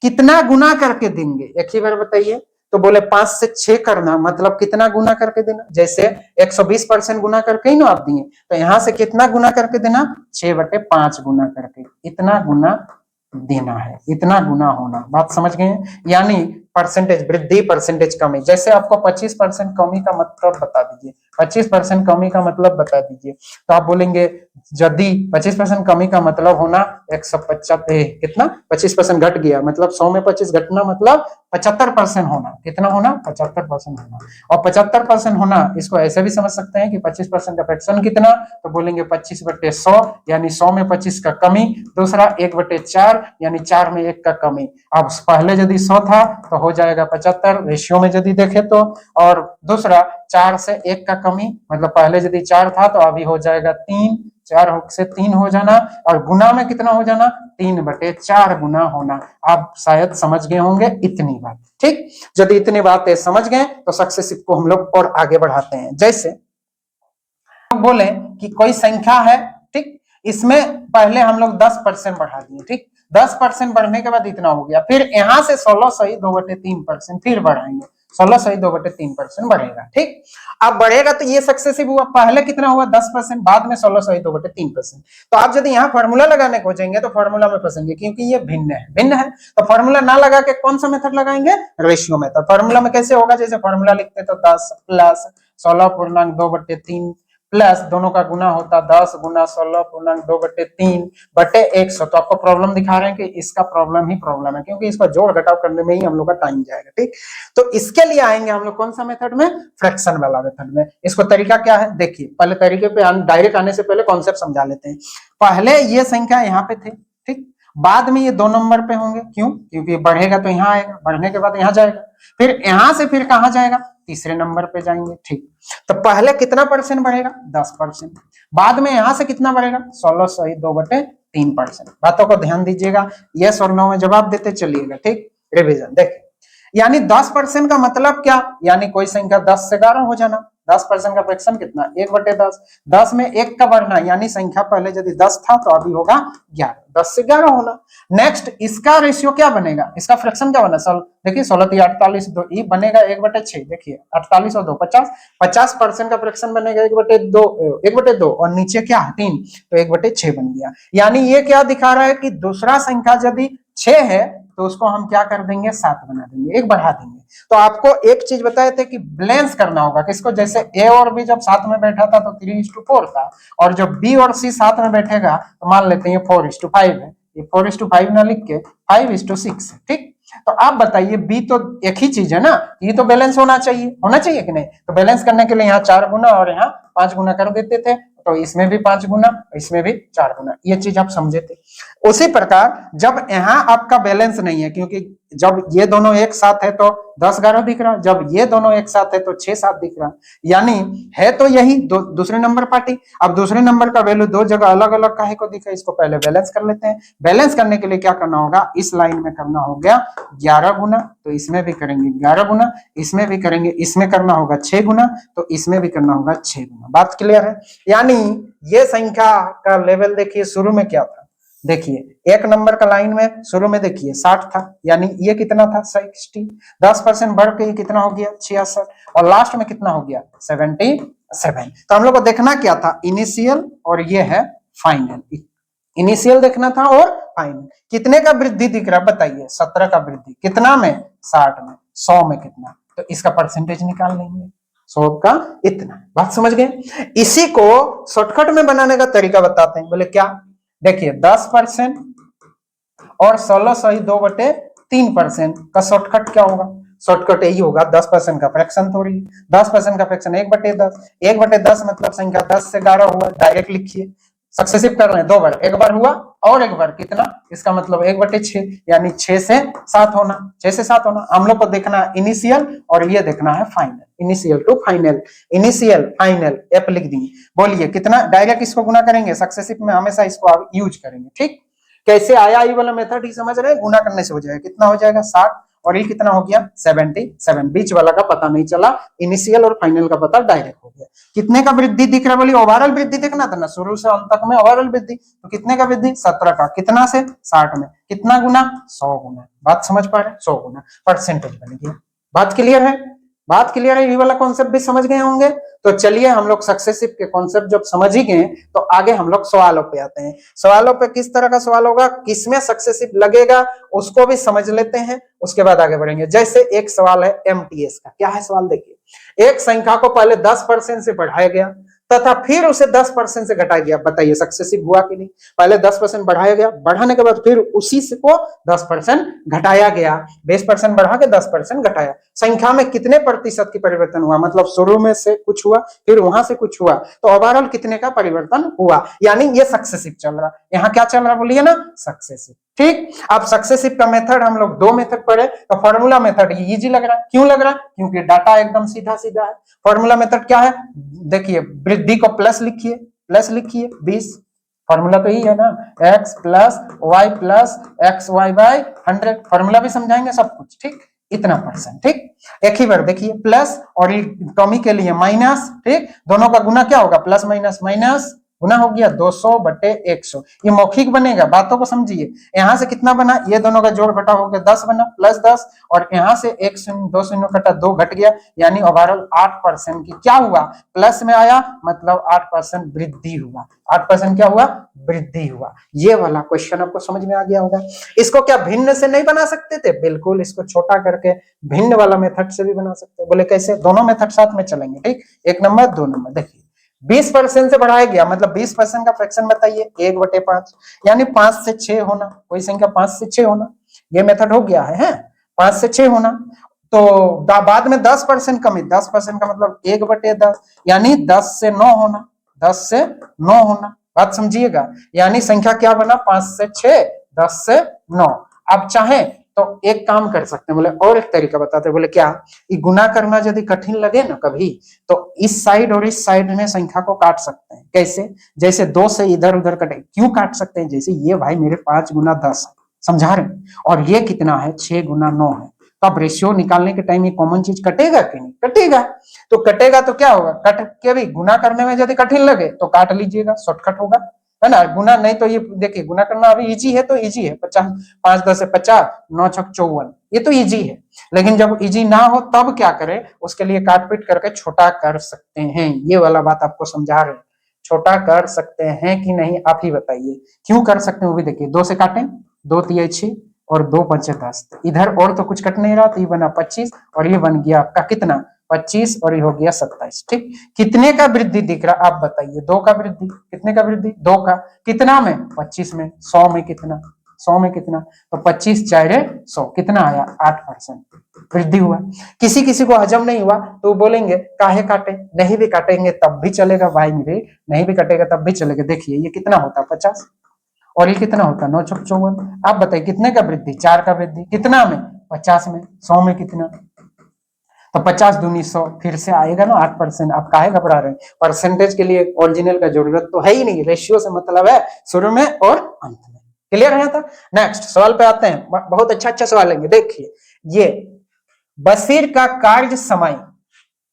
कितना गुना करके देंगे, एक ही बार बताइए। तो बोले 5 से 6 करना, मतलब कितना गुना करके देना, जैसे 120% गुना करके ही ना आप दिए, तो यहां से कितना गुना करके देना, 6/5 गुना करके, इतना गुना देना है, इतना गुना होना। बात समझ गए, यानी परसेंटेज वृद्धि, परसेंटेज कमी। जैसे आपको 25% कमी का मतलब बता दीजिए, 25% कमी का मतलब बता दीजिए, तो आप बोलेंगे यदि 25% कमी का मतलब होना 150, कितना, 25% घट गया, मतलब 100 में 25 घटना, मतलब 75% होना, कितना होना, 75% होना। और 75% होना, इसको ऐसे भी समझ सकते हैं कि 25% का फ्रैक्शन कितना, तो बोलेंगे 25/100, यानी 100 में 25 का कमी। दूसरा 1/4, यानी 4 में 1 का कमी। अब पहले यदि 100 था तो हो जाएगा 75 रेशियो में यदि देखे तो, और दूसरा 4 से 1 का कमी, मतलब पहले यदि 4 था तो अभी हो जाएगा 3, 4 से 3 हो जाना, और गुना में कितना हो जाना, 3/4 गुना होना। आप शायद समझ गए होंगे इतनी बात, ठीक। यदि इतनी बातें समझ गए तो सक्सेसिव को हम लोग और आगे बढ़ाते हैं। जैसे बोले कि कोई संख्या है, ठीक, इसमें पहले हम लोग 10% बढ़ा दिए, ठीक, 10% बढ़ने के बाद इतना हो गया, फिर यहां से 16 सही 2/3%, फिर बढ़ाएंगे 16 सही 2/3% बढ़ेगा, ठीक। अब बढ़ेगा तो ये सक्सेसिव हुआ, पहले कितना हुआ 10%, बाद में 16 सही 2/3%। तो आप यदि यहाँ फॉर्मूला लगाने खोजेंगे तो फॉर्मूला में फंसेंगे, क्योंकि ये भिन्न है। तो फॉर्मूला ना लगा के कौन सा मेथड लगाएंगे, रेशियो मेथड। फॉर्मूला में कैसे होगा, जैसे फॉर्मूला लिखते तो 10 प्लस 16.2/3 प्लस दोनों का गुना होता 10 गुना 16.2/3/100। तो आपको प्रॉब्लम दिखा रहे हैं कि इसका प्रॉब्लम ही प्रॉब्लम है, क्योंकि इसका जोड़ घटाव करने में ही हम लोग का टाइम जाएगा, ठीक। तो इसके लिए आएंगे हम लोग कौन सा मेथड में, फ्रैक्शन वाला मेथड में। इसको तरीका क्या है, देखिए पहले तरीके पे डायरेक्ट आने से पहले कॉन्सेप्ट समझा लेते हैं। पहले ये संख्या यहाँ पे थे, ठीक, बाद में ये 2 नंबर पे होंगे, क्यों, क्योंकि बढ़ेगा तो यहाँ आएगा, बढ़ने के बाद यहाँ जाएगा, फिर यहां से फिर कहां जाएगा, तीसरे नंबर पे जाएंगे, ठीक। तो पहले कितना परसेंट बढ़ेगा, 10%, बाद में यहां से कितना बढ़ेगा, 16 सही 2/3%। बातों को ध्यान दीजिएगा, यस और नो में जवाब देते चलिएगा, ठीक। रिवीजन देखिए, यानी 10% का मतलब क्या, यानी कोई संख्या 10 से 11 हो जाना। 10% का फ्रैक्शन कितना, 1/10, 10 में 1 का बढ़ना, यानी संख्या पहले यदि 10 था तो अभी होगा 11, 10 से 11 होना। नेक्स्ट इसका रेशियो क्या बनेगा, इसका फ्रैक्शन क्या बना, देखिए 16 48 2 ये बनेगा 1/6, देखिए 48 और 2 50, 50% का फ्रैक्शन बनेगा 1/2 और नीचे क्या है 3, तो 1/6 बन गया। यानी ये क्या दिखा रहा है कि दूसरा संख्या यदि 6 है तो उसको हम क्या कर देंगे, 7 बना देंगे, 1 बढ़ा देंगे। तो आपको एक चीज बताए थे कि बैलेंस करना होगा किसको, जैसे ए और बी जब साथ में बैठा था तो 3:4 था, और जब बी और सी साथ में बैठेगा तो मान लेते हैं 4:5 है, ये 4:5 ना लिख के 5:6 है, ठीक। तो आप बताइए, बी तो एक ही चीज है ना, ये तो बैलेंस होना चाहिए कि नहीं। तो बैलेंस करने के लिए यहाँ 4 गुना और यहाँ 5 गुना कर देते थे, तो इसमें भी 5 गुना, इसमें भी 4 गुना, ये चीज आप समझे थे। उसी प्रकार जब यहाँ आपका बैलेंस नहीं है, क्योंकि जब ये दोनों एक साथ है तो 10 11 दिख रहा, जब ये दोनों एक साथ है तो 6 7 दिख रहा, यानी है तो यही दूसरे नंबर पार्टी। अब दूसरे नंबर का वैल्यू दो जगह अलग अलग काहे को दिखा, इसको पहले बैलेंस कर लेते हैं। बैलेंस करने के लिए क्या करना होगा, इस लाइन में करना हो गया 11 गुना, तो इसमें भी करेंगे 11 गुना, इसमें भी करेंगे, इसमें करना होगा 6 गुना, तो इसमें भी करना होगा 6 गुना। बात क्लियर है। यानी ये संख्या का लेवल देखिए, शुरू में क्या था, देखिए 1 नंबर का लाइन में शुरू में देखिए 60 था, यानी ये कितना था 60, 10% बढ़ के ये कितना हो गया 66, और लास्ट में कितना हो गया 77। तो हम लोग को देखना क्या था, इनिशियल और ये है फाइनल। इनिशियल देखना था और फाइनल। कितने का वृद्धि दिख रहा है बताइए, 17 का वृद्धि, कितना में 60 में, 100 में कितना, तो इसका परसेंटेज निकाल लेंगे, 100 का इतना। बात समझ गए। इसी को शॉर्टकट में बनाने का तरीका बताते हैं, बोले क्या, देखिए 10% और 16 सही 2/3% का शॉर्टकट क्या होगा, शॉर्टकट यही होगा, 10% का फ्रैक्शन थोड़ी, 10% का फ्रैक्शन 1/10, 1/10 मतलब संख्या 10 से 11 हुआ, डायरेक्ट लिखिए। सक्सेसिव कर रहे हैं 2 बार, एक बार हुआ और एक बार कितना, इसका मतलब 1/6, यानी 6 से 7 होना, 6 से 7 होना। हम लोग को देखना है इनिशियल और ये देखना है final, initial to final, initial final F लिख देंगे। बोलिए कितना, डायरेक्ट इसको गुना करेंगे, सक्सेसिव में हमेशा इसको आप यूज करेंगे, ठीक। कैसे आया ये वाला मेथड ही समझ रहे हैं, गुना करने से हो जाएगा, कितना हो जाएगा 60 और ये कितना हो गया 77, बीच वाला का पता नहीं चला, इनिशियल और फाइनल का पता डायरेक्ट हो गया। कितने का वृद्धि दिख रहा है, बोली ओवरऑल वृद्धि देखना था ना, शुरू से अंत तक में ओवरऑल वृद्धि, तो कितने का वृद्धि 17 का, कितना से 60 में, कितना गुना 100 गुना। बात समझ पा रहे हैं, 100 गुना परसेंटेज बन गया। बात क्लियर है, बात क्लियर है, ये वाला कॉन्सेप्ट भी समझ गए होंगे। तो चलिए हम लोग सक्सेसिव के कॉन्सेप्ट जब समझ ही गए तो आगे हम लोग सवालों पे आते हैं। सवालों पे किस तरह का सवाल होगा, किसमें सक्सेसिव लगेगा उसको भी समझ लेते हैं, उसके बाद आगे बढ़ेंगे। जैसे एक सवाल है एमटीएस का, क्या है सवाल देखिए, एक संख्या को पहले 10% से बढ़ाया गया तथा फिर उसे 10% से घटाया गया, बताइए सक्सेसिव हुआ कि नहीं। पहले 10% बढ़ाया गया, बढ़ाने के बाद फिर उसी से को 10% घटाया गया, 20% बढ़ा के 10% घटाया, संख्या में कितने प्रतिशत की परिवर्तन हुआ, मतलब शुरू में से कुछ हुआ फिर वहां से कुछ हुआ, तो ओवरऑल कितने का परिवर्तन हुआ, यानी ये सक्सेसिव चल रहा। यहाँ क्या चल रहा बोलिए ना, सक्सेसिव, ठीक। अब सक्सेसिव का मेथड हम लोग 2 मेथड पढ़े, तो फॉर्मूला मेथड ये इजी लग रहा है, क्यों लग रहा है, क्योंकि डाटा एकदम सीधा सीधा है। फॉर्मूला मेथड क्या है, देखिए वृद्धि को प्लस लिखिए, प्लस लिखिए 20, फॉर्मूला तो यही है ना, x plus Y plus x Y by 100, formula भी समझाएंगे सब कुछ, ठीक। इतना परसेंट, ठीक। एक ही बार देखिए प्लस और टॉमी के लिए माइनस, ठीक, दोनों का गुना क्या होगा, प्लस माइनस माइनस, गुना हो गया 200/100, ये मौखिक बनेगा, बातों को समझिए। यहां से कितना बना, ये दोनों का जोड़ घटा हो गया 10 बना, प्लस 10, और यहां से 1 शून्य 2 शून्य कटा 2 घट गया, यानी ओवरऑल 8% की क्या हुआ, प्लस में आया, मतलब 8% वृद्धि हुआ, 8% क्या हुआ, वृद्धि हुआ। ये वाला क्वेश्चन आपको समझ में आ गया होगा। इसको क्या भिन्न से नहीं बना सकते थे, बिल्कुल इसको छोटा करके भिन्न वाला मेथड से भी बना सकते हैं। बोले कैसे, दोनों मेथड साथ में चलेंगे, ठीक। 1 नंबर 2 नंबर, देखिए 20% से बढ़ाया गया, मतलब 20% का फ्रैक्शन बताइए, 1/5, यानी 5 से 6 होना, कोई संख्या 5 से 6 होना, ये मेथड हो गया है 5 से 6 होना। तो बाद में 10% कमी, 10% का मतलब 1/10, यानी 10 से 9 होना, 10 से 9 होना, बात समझिएगा। यानी संख्या क्या बना, 5 से 6, 10 से 9। अब चाहे तो एक काम कर सकते हैं, बोले और एक तरीका बताते हैं, बोले क्या, ये गुना करना यदि कठिन लगे ना कभी, तो इस साइड और इस साइड में संख्या को काट सकते हैं। कैसे, जैसे 2 से इधर उधर कटे, क्यों काट सकते हैं, जैसे ये भाई मेरे 5 गुना 10 है, समझा रहे, और ये कितना है 6 गुना 9 है, तो अब रेशियो निकालने के टाइम ये कॉमन चीज कटेगा कि नहीं, कटेगा। तो कटेगा तो क्या होगा, कट के भी गुना करने में यदि कठिन लगे तो काट लीजिएगा, शॉर्टकट होगा, है ना। गुना नहीं तो ये देखिए, गुना करना अभी इजी है तो इजी है, 50, 5 10 50, 9 6 54, ये तो इजी है। लेकिन जब इजी ना हो तब क्या करें, उसके लिए काट पीट करके छोटा कर सकते हैं, ये वाला बात आपको समझा रहे हैं। छोटा कर सकते हैं कि नहीं आप ही बताइए, क्यों कर सकते हैं वो भी देखिए। 2 से काटें, 2 3 6 और 2 5 10, इधर और तो कुछ कट नहीं रहा, तो ये बना 25 और ये बन गया आपका कितना 25 और ये हो गया 27, ठीक। कितने का वृद्धि दिख रहा आप बताइए, 2 का वृद्धि, कितने का वृद्धि 2 का, कितना में 25 में, 100 में कितना, 100 में कितना, तो 25 4 100, कितना आया 8% वृद्धि हुआ। किसी किसी को हजम नहीं हुआ तो बोलेंगे काहे काटे, नहीं भी काटेंगे तब भी चलेगा भाई मेरे, नहीं भी कटेगा तब भी चलेगा। देखिए ये कितना होता 50 और ये कितना होता 9 6 54, आप बताइए कितने का वृद्धि, 4 का वृद्धि, कितना में 50 में, 100 में कितना, तो 50 दूनी 100, फिर से आएगा ना 8%। आप काहे घबरा रहे हैं, परसेंटेज के लिए ओरिजिनल का जरूरत तो है ही नहीं, रेशियो से मतलब है शुरू में और अंत में। क्लियर है? तो नेक्स्ट सवाल पे आते हैं, बहुत अच्छा सवाल लेंगे। देखिए ये बशीर का कार्य समय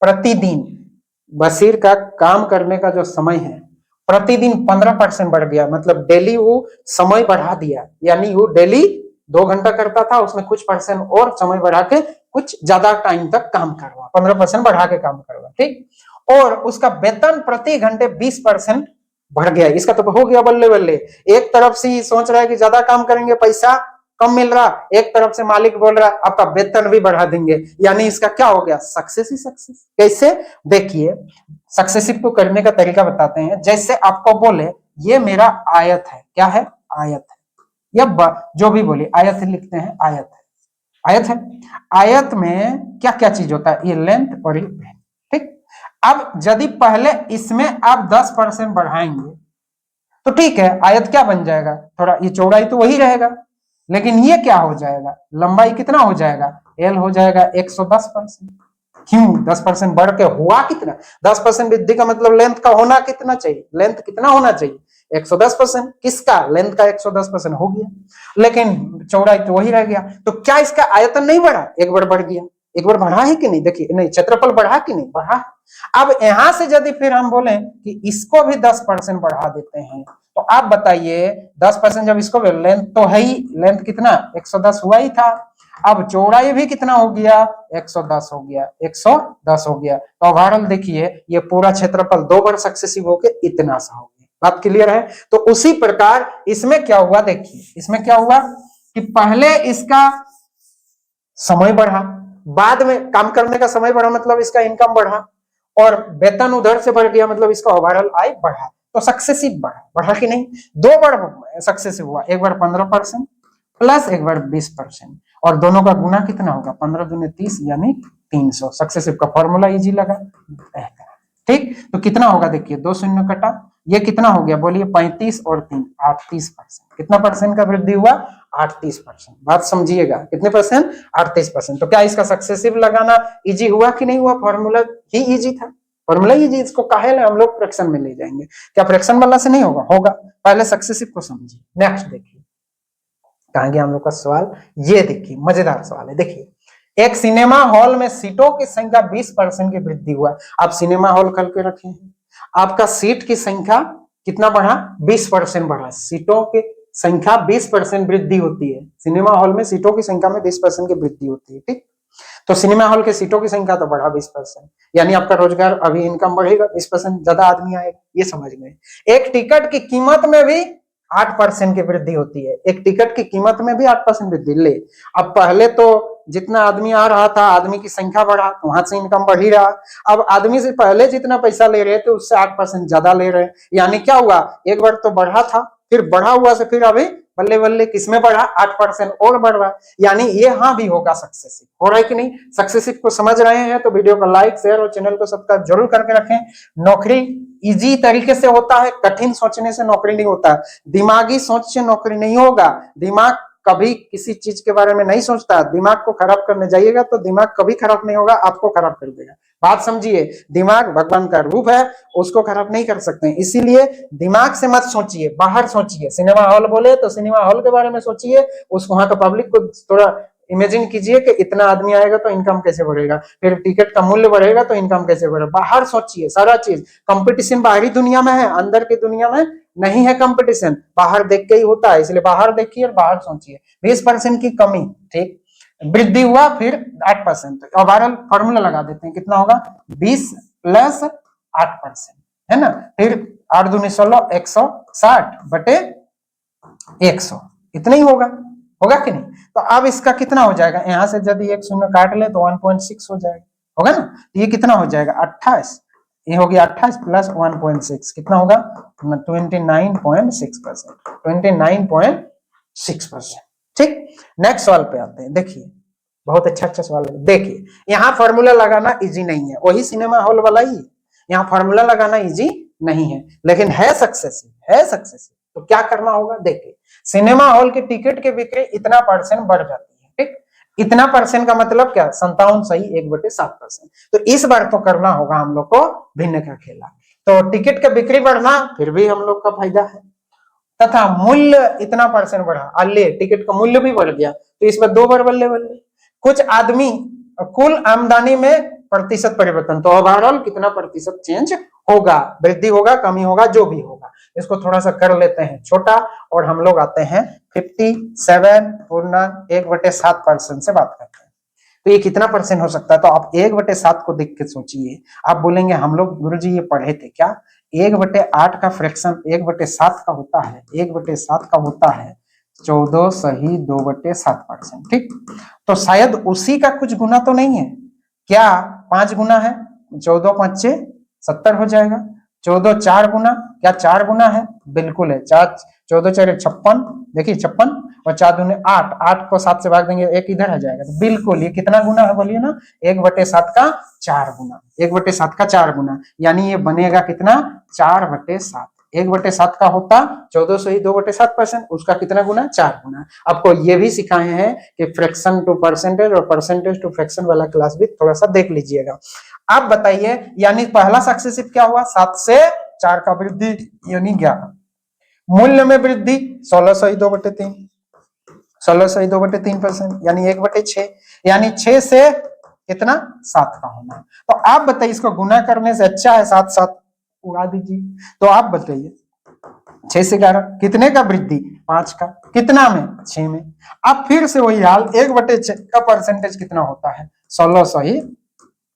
प्रतिदिन, बशीर का काम करने का जो समय है प्रतिदिन 15% बढ़ गया, मतलब डेली वो समय बढ़ा दिया, यानी वो डेली 2 घंटा करता था, उसमें कुछ परसेंट और समय बढ़ा के कुछ ज्यादा टाइम तक काम करवा, 15% बढ़ा के काम करवा, ठीक। और उसका वेतन प्रति घंटे 20% बढ़ गया। इसका तो हो गया बल्ले बल्ले। एक तरफ से सोच रहा है कि ज्यादा काम करेंगे पैसा कम मिल रहा, एक तरफ से मालिक बोल रहा है आपका वेतन भी बढ़ा देंगे, यानी इसका क्या हो गया, सक्सेस ही सक्सेस। कैसे, देखिए सक्सेसिव को करने का तरीका बताते हैं। जैसे आपको बोले ये मेरा आयत है, क्या है, आयत है, या जो भी बोले आयत लिखते हैं, आयत है, आयत है। आयत में क्या क्या चीज होता है, ये लेंथ और ये ब्रेथ, ठीक। अब यदि पहले इसमें आप 10% बढ़ाएंगे तो ठीक है, आयत क्या बन जाएगा, थोड़ा ये चौड़ाई तो वही रहेगा, लेकिन ये क्या हो जाएगा, लंबाई कितना हो जाएगा, एल हो जाएगा 110%। क्यों, 10% बढ़ के हुआ कितना, 10% वृद्धि का मतलब लेंथ का होना कितना चाहिए, लेंथ कितना होना चाहिए, 110%। किसका, लेंथ का 110% हो गया, लेकिन चौड़ाई तो वही रह गया। तो क्या इसका आयतन नहीं बढ़ा, एक बार बढ़ गया, एक बार बढ़ा है कि नहीं, देखिए नहीं, क्षेत्रफल बढ़ा कि नहीं, बढ़ा। अब यहां से यदि फिर हम बोले कि इसको भी 10% बढ़ा देते हैं, तो आप बताइए 10% जब इसको, लेंथ तो है ही, लेंथ कितना 110 हुआ ही था, अब चौड़ाई भी कितना हो गया, 110 हो गया, 110 हो गया। तो ओवरऑल देखिए ये पूरा क्षेत्रफल 2 बार सक्सेसिव होके इतना सा हो गया। बात क्लियर है। तो उसी प्रकार इसमें क्या हुआ, देखिए इसमें क्या हुआ कि पहले इसका समय बढ़ा, बाद में काम करने का समय बढ़ा, मतलब इसका इनकम बढ़ा, और वेतन उधर से बढ़ गया, मतलब इसका ओवरऑल आय बढ़ा। तो सक्सेसिव बढ़ा, बढ़ा कि नहीं, 2 बार सक्सेसिव हुआ, एक बार 15% प्लस एक बार 20%, और दोनों का गुना कितना होगा, 15 दूनी 30 यानी 300। सक्सेसिव का फॉर्मूला इजी लगा, ठीक। तो कितना होगा, देखिए 2 शून्य कटा, ये कितना हो गया बोलिए, 35 और 3 38%। कितना परसेंट का वृद्धि हुआ, 38%। बात समझिएगा, कितने परसेंट, 38%। तो क्या इसका सक्सेसिव लगाना इजी हुआ कि नहीं हुआ, फॉर्मूला ही इजी था, फॉर्मूला इजी, इसको काहे हम लोग फ्रैक्शन में ले जाएंगे, क्या फ्रैक्शन वाला से नहीं होगा, होगा। पहले सक्सेसिव को समझिए। नेक्स्ट देखिए कहां गया हम लोग का सवाल, ये देखिए मजेदार सवाल है। देखिए एक सिनेमा हॉल में सीटों की संख्या 20% की वृद्धि हुआ। आप सिनेमा हॉल खोल के रखे हैं, आपका सीट की संख्या कितना बढ़ा, 20% बढ़ा। सीटों की संख्या 20% वृद्धि होती है, सिनेमा हॉल में सीटों की संख्या में 20% की वृद्धि होती है, ठीक। तो सिनेमा हॉल के सीटों की संख्या तो बढ़ा 20%, यानी आपका रोजगार अभी इनकम बढ़ेगा, 20% ज्यादा आदमी आएगा, ये समझ में। एक टिकट की कीमत में भी 8% की वृद्धि होती है, एक टिकट की कीमत में भी 8% वृद्धि। ले, अब पहले तो जितना आदमी आ रहा था, आदमी की संख्या बढ़ा, वहां से इनकम बढ़ ही रहा। अब आदमी से पहले जितना पैसा ले रहे थे उससे 8% ज्यादा ले रहे हैं, यानी क्या हुआ, एक बार तो बढ़ा था, फिर बढ़ा हुआ से फिर अभी बल्ले बल्ले किसमें बढ़ा, 8% और बढ़ रहा, यानी ये हाँ भी होगा सक्सेसिव। हो रहा है कि नहीं, सक्सेसिव को समझ रहे हैं तो वीडियो को लाइक शेयर और चैनल को सब्सक्राइब जरूर करके रखें। नौकरी इजी तरीके से होता है, कठिन सोचने से नौकरी नहीं होता, दिमागी सोच से नौकरी नहीं होगा। दिमाग कभी किसी चीज के बारे में नहीं सोचता, दिमाग को खराब करने जाइएगा तो दिमाग कभी खराब नहीं होगा, आपको खराब कर देगा। बात समझिए, दिमाग भगवान का रूप है, उसको खराब नहीं कर सकते, इसीलिए दिमाग से मत सोचिए, बाहर सोचिए। सिनेमा हॉल बोले तो सिनेमा हॉल के बारे में सोचिए, उस वहां का पब्लिक को थोड़ा इमेजिन कीजिए कि इतना आदमी आएगा तो इनकम कैसे बढ़ेगा, फिर टिकट का मूल्य बढ़ेगा तो इनकम कैसे बढ़ेगा। बाहर सोचिए, सारा चीज कंपटीशन बाहरी दुनिया में है, अंदर की दुनिया में नहीं है कंपटीशन, बाहर देख के ही होता है, इसलिए बाहर देखिए और बाहर सोचिए। 20% की कमी, ठीक, वृद्धि हुआ फिर 8%। तो ओवरऑल फॉर्मूला लगा देते हैं, कितना होगा, 20 प्लस 8%, है ना। फिर 8 दूनी 16, 160 बटे 100, इतना ही होगा, होगा कि नहीं। तो अब इसका कितना हो जाएगा, यहां से यदि एक शून्य काट ले तो 1.6 हो जाएगा, होगा ना। तो ये कितना हो जाएगा, 28, ये हो गया 28 प्लस 1.6, कितना होगा, 29.6%, 29.6%, ठीक। नेक्स्ट सवाल पे आते हैं। देखिए बहुत अच्छा सवाल है। देखिए यहाँ फॉर्मूला लगाना इजी नहीं है, वही सिनेमा हॉल वाला ही, यहाँ फॉर्मूला लगाना इजी नहीं है, लेकिन है सक्सेसिव, है सक्सेसिव। तो क्या करना होगा, देखिए सिनेमा हॉल के टिकट की बिक्री इतना % बढ़ जाती है, ठीक। इतना % का मतलब क्या, 57 सही 1/7%। तो इस बार तो करना होगा हम लोग को भिन्न का खेला। तो टिकट का बिक्री बढ़ना फिर भी हम लोग का फायदा है, तथा मूल्य इतना % बढ़ा, अल्ले टिकट का मूल्य भी बढ़ गया, तो इस बार 2 बार बल्ले बल्ले। कुछ आदमी कुल आमदनी में प्रतिशत परिवर्तन, तो ओवरऑल कितना प्रतिशत चेंज होगा, वृद्धि होगा, कमी होगा, जो भी होगा। इसको थोड़ा सा कर लेते हैं छोटा और हम लोग आते हैं 57.1/7% से बात करते हैं। तो ये कितना परसेंट हो सकता है, तो आप 1/7 को देख के सोचिए। आप बोलेंगे हम लोग गुरुजी ये पढ़े थे क्या, 1/8 का फ्रैक्शन 1/7 का होता है, 1/7 का होता है 14 सही 2/7%। ठीक, तो शायद उसी का कुछ गुना तो नहीं है क्या, 5 गुना है, 14 5 70 हो जाएगा, 14 4 गुना, क्या 4 गुना है, बिल्कुल है, 14 4 56, देखिए 56 और 4 दूने 8, 8 को 7 से भाग देंगे, एक इधर आ जाएगा, तो बिल्कुल ये कितना गुना है बोलिए ना, 1/7 का 4 गुना, 1/7 का 4 गुना, यानी ये बनेगा कितना 4/7। 1/7 का होता 14 सही 2/7%, उसका कितना गुना 4 गुना। आपको ये भी सिखाए हैं कि फ्रैक्शन टू परसेंटेज और परसेंटेज टू फ्रैक्शन वाला क्लास भी थोड़ा सा देख लीजिएगा। आप बताइए, यानी पहला सक्सेसिव क्या हुआ, 7 से 4 का वृद्धि यानी 11, मूल्य में वृद्धि 16 सही 2/3, 16 सही 2/3%, यानी 1/6, यानी 6 से कितना 7 का होना। तो आप बताइए, इसको गुना करने से अच्छा है 7 7 उड़ा दीजिए। तो आप बताइए 6 से 11 कितने का वृद्धि, 5 का, कितना में 6 में। अब फिर से वही हाल, 1/6 का परसेंटेज कितना होता है, 16 सही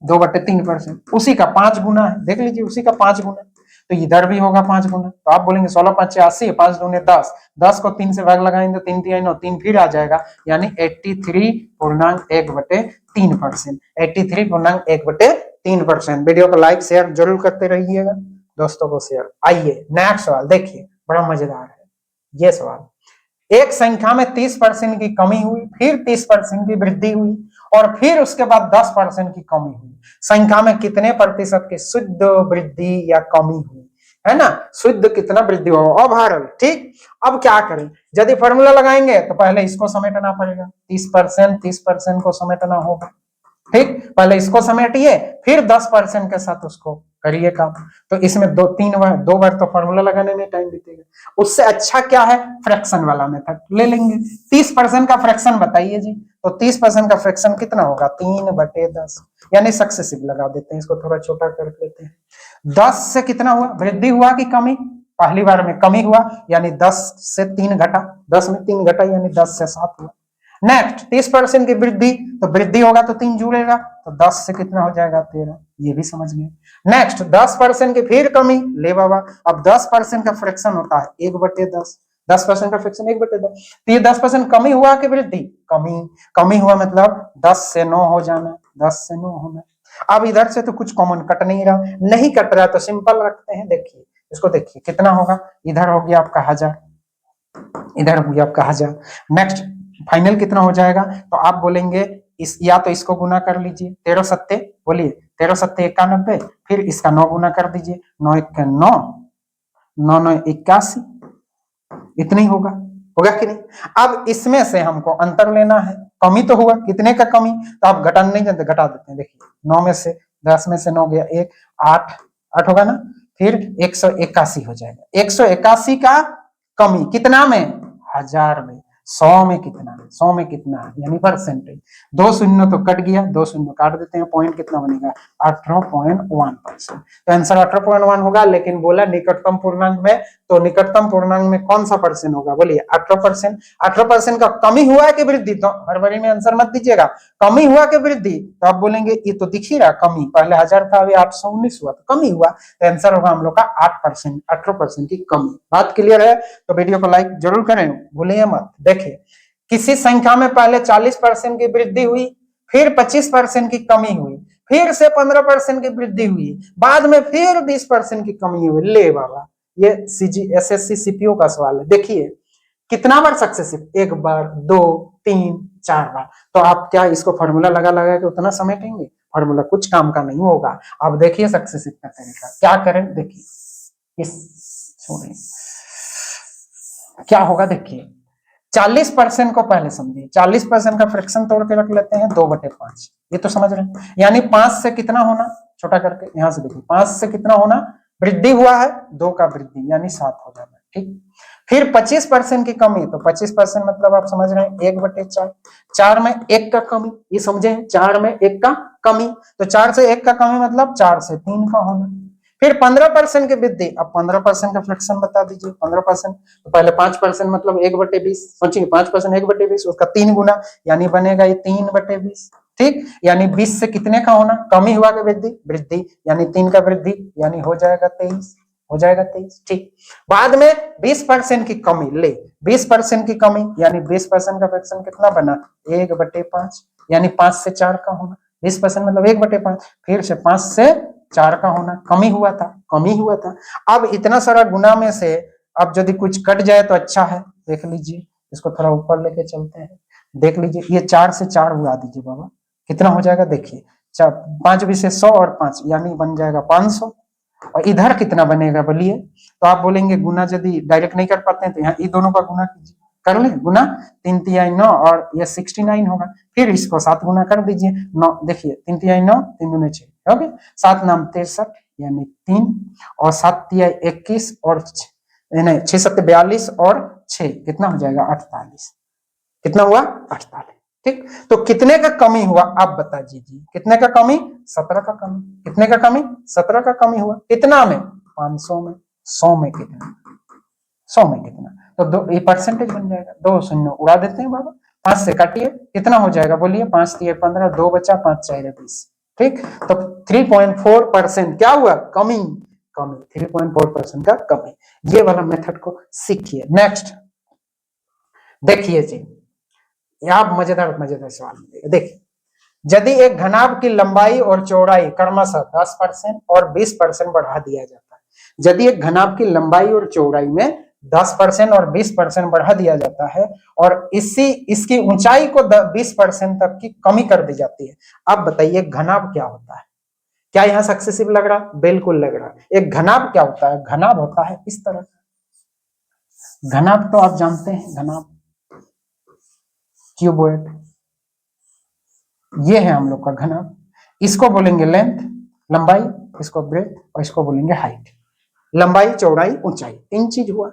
2/3%, उसी का 5 गुना है, देख लीजिए उसी का 5 गुना, तो इधर भी होगा 5 गुना। तो आप बोलेंगे 16 5 80, 5 दूने 10, 10 को 3 से भाग लगाएंगे तो 3 3 9, 3 फिर आ जाएगा, यानी 83.1/3%, 83.1/3%। वीडियो को लाइक शेयर जरूर करते रहिएगा, दोस्तों को शेयर। आइए नेक्स्ट सवाल देखिए, बड़ा मजेदार है ये सवाल। एक संख्या में 30% की कमी हुई, फिर 30% की वृद्धि हुई और फिर उसके बाद 10% की कमी हुई, संख्या में कितने प्रतिशत की शुद्ध वृद्धि या कमी हुई, है ना, शुद्ध कितना वृद्धि होगा ओवरऑल। ठीक, अब क्या करें, यदि फॉर्मूला लगाएंगे तो पहले इसको समेटना पड़ेगा, 30% को समेटना होगा। ठीक, पहले इसको समेटिए, फिर 10% के साथ उसको करिए काम। तो इसमें 2 बार तो फॉर्मूला लगाने में टाइम बीतेगा, उससे अच्छा क्या है फ्रैक्शन वाला मेथड ले लेंगे। 30% का फ्रैक्शन बताइए जी, तो 30% का फ्रैक्शन कितना होगा 3/10, यानी सक्सेसिव लगा देते हैं, इसको थोड़ा छोटा कर लेते हैं। 10 से कितना हुआ, वृद्धि हुआ कि कमी, पहली बार में कमी हुआ, यानी 10 से 3 घटा, 10 में 3 घटा, यानी 10 से 7 हुआ। नेक्स्ट 30% की वृद्धि, तो वृद्धि होगा तो 3 जुड़ेगा, तो 10 से कितना हो जाएगा 13, ये भी समझ गए। नेक्स्ट 10% की फिर कमी, ले बाबा, अब 10% का फ्रैक्शन होता है 1/10, 10% का फ्रैक्शन 1/10, तो ये 10% कमी हुआ कि वृद्धि, कमी हुआ, मतलब 10 से 9 हो जाना, 10 से 9 होना। अब इधर से तो कुछ कॉमन कट नहीं रहा, नहीं कट रहा तो सिंपल रखते हैं, देखिए इसको, देखिए कितना होगा, इधर हो गया आपका 1000, इधर हो गया आपका 1000। नेक्स्ट फाइनल कितना हो जाएगा, तो आप बोलेंगे इस, या तो इसको गुना कर लीजिए, 13 सत्ते, बोलिए 13 सत्ते 91, फिर इसका 9 गुना कर दीजिए, 9 1 9, 9 9 81, इतना ही होगा कि नहीं। अब इसमें से हमको अंतर लेना है, कमी तो हुआ, कितने का कमी, तो आप घटाना नहीं जानते, घटा देते हैं, देखिए 9 में से 10 में से 9 गया 1, 8 होगा ना, फिर 181 हो जाएगा, 181 का कमी कितना में, 1000 में, 100 में कितना है, 100 में कितना है, यानी परसेंटेज। 2 शून्य तो कट गया, 2 शून्य काट देते हैं, पॉइंट कितना बनेगा 18.1%, तो आंसर 18.1 होगा। लेकिन बोला निकटतम पूर्णांक में, तो निकटतम पूर्णांक में कौन सा परसेंट होगा, बोलिए 18%। 18% का कमी हुआ है कि वृद्धि, तो हड़बड़ी में आंसर मत दीजिएगा, कमी हुआ कि वृद्धि, तो आप बोलेंगे ये तो दिख ही रहा कमी, पहले 1000 था अभी 819 हुआ, तो कमी हुआ, तो आंसर होगा हम लोग का 8%, 18% की कमी। बात क्लियर है, तो वीडियो को लाइक जरूर करें, भूलिए मत। देखिए किसी संख्या में पहले 40% की वृद्धि हुई, फिर 25% की कमी हुई, फिर से 15% की वृद्धि हुई, बाद में फिर 20% की कमी हुई, ले बाबा, ये एसएससी सीपीओ का सवाल है। देखिए कितना बार सक्सेसिव, 1 बार, 2 3 4 बार, तो आप क्या इसको फॉर्मूला लगा के उतना समेटेंगे, फॉर्मूला कुछ काम का नहीं होगा। अब देखिए सक्सेसिव का तरीका क्या करें, देखिए इस छोड़िए क्या होगा, देखिए 40% को पहले समझिए, 40% का फ्रैक्शन तोड़ के रख लेते हैं 2/5, ये तो समझ रहे हैं, यानी 5 से कितना होना, छोटा करके यहां से देखिए 5 से कितना होना, वृद्धि हुआ है, 2 का वृद्धि यानी 7 हो जाना। ठीक। फिर 25% की कमी, तो 25% मतलब आप समझ रहे हैं 1/4, 4 में 1 का कमी, ये समझे, 4 में 1 का कमी, तो 4 से 1 का कमी मतलब 4 से 3 का होना। फिर 15% की वृद्धि, अब 15% का फ्रैक्शन बता दीजिए। 15%, तो पहले 5% मतलब 1/20, सोचिए 5% 1/20, उसका 3 गुना, यानी बनेगा ये 3/20, ठीक। यानी 20 से कितने का होना, कमी हुआ कि वृद्धि, वृद्धि, यानी 3 का वृद्धि, यानी हो जाएगा 23, हो जाएगा 23, ठीक। बाद में 20% की कमी, ले 20% की कमी, यानी 20% का फ्रैक्शन कितना बना, 1/5, यानी 5 से 4 का होना, 20% मतलब 1/5, फिर से 5 से 4 का होना, कमी हुआ था, कमी हुआ था। अब इतना सारा गुना में से अब यदि कुछ कट जाए तो अच्छा है, देख लीजिए, इसको थोड़ा ऊपर लेके चलते हैं, देख लीजिए, ये 4 से 4 उड़ा दीजिए बाबा, कितना हो जाएगा, देखिए 5 भी से 100 और 5, यानी बन जाएगा 500। और इधर कितना बनेगा बोलिए, तो आप बोलेंगे गुना यदि डायरेक्ट नहीं कर पाते हैं तो यहाँ इन दोनों का गुना कीजिए, कर ले गुना, 3 तिहाई 9 और ये 69 होगा, फिर इसको 7 गुना कर दीजिए, 9, देखिए 3 तिहाई 9, 3 दूने 6, ओके, 7 नाम 63, यानी 3, और 7 तिहाई 21 और नहीं 6 7 42 और 6 कितना हो जाएगा 48, कितना हुआ 48, ठीक। तो कितने का कमी हुआ आप बता दीजिए, कितने का कमी, 17 का कमी, कितने का कमी, 17 का कमी हुआ, कितना में, 500 में, 100 में कितना, 100 में कितना, तो दो ये परसेंटेज बन जाएगा, 2 शून्य उड़ा देते हैं बाबा, 5 से काटिए, कितना हो जाएगा बोलिए, 5 3 15, 2 बचा, 5 4 20, ठीक। तो 3.4% क्या हुआ, कमी, कमी 3.4% का कमी। ये वाला मेथड को सीखिए। नेक्स्ट देखिए जी, यहाँ मजेदार मजेदार सवाल मिलेगा, देखिए, यदि एक घनाभ की लंबाई और चौड़ाई क्रमशः 10% और 20% बढ़ा दिया जाता है, यदि एक घनाभ की लंबाई और चौड़ाई में 10% और 20% बढ़ा दिया जाता है और इसकी ऊंचाई को 20% तक की कमी कर दी जाती है, अब बताइए घनाभ क्या होता है। क्या यहाँ सक्सेसिव लग रहा, बिल्कुल लग रहा। एक घनाभ क्या होता है, घनाभ होता है इस तरह, घनाभ तो आप जानते हैं, घनाभ क्यूबॉइड, ये है हम लोग का घनाभ, इसको बोलेंगे लेंथ लंबाई, इसको ब्रेथ, और इसको बोलेंगे हाइट। लंबाई चौड़ाई ऊंचाई 3 चीज हुआ।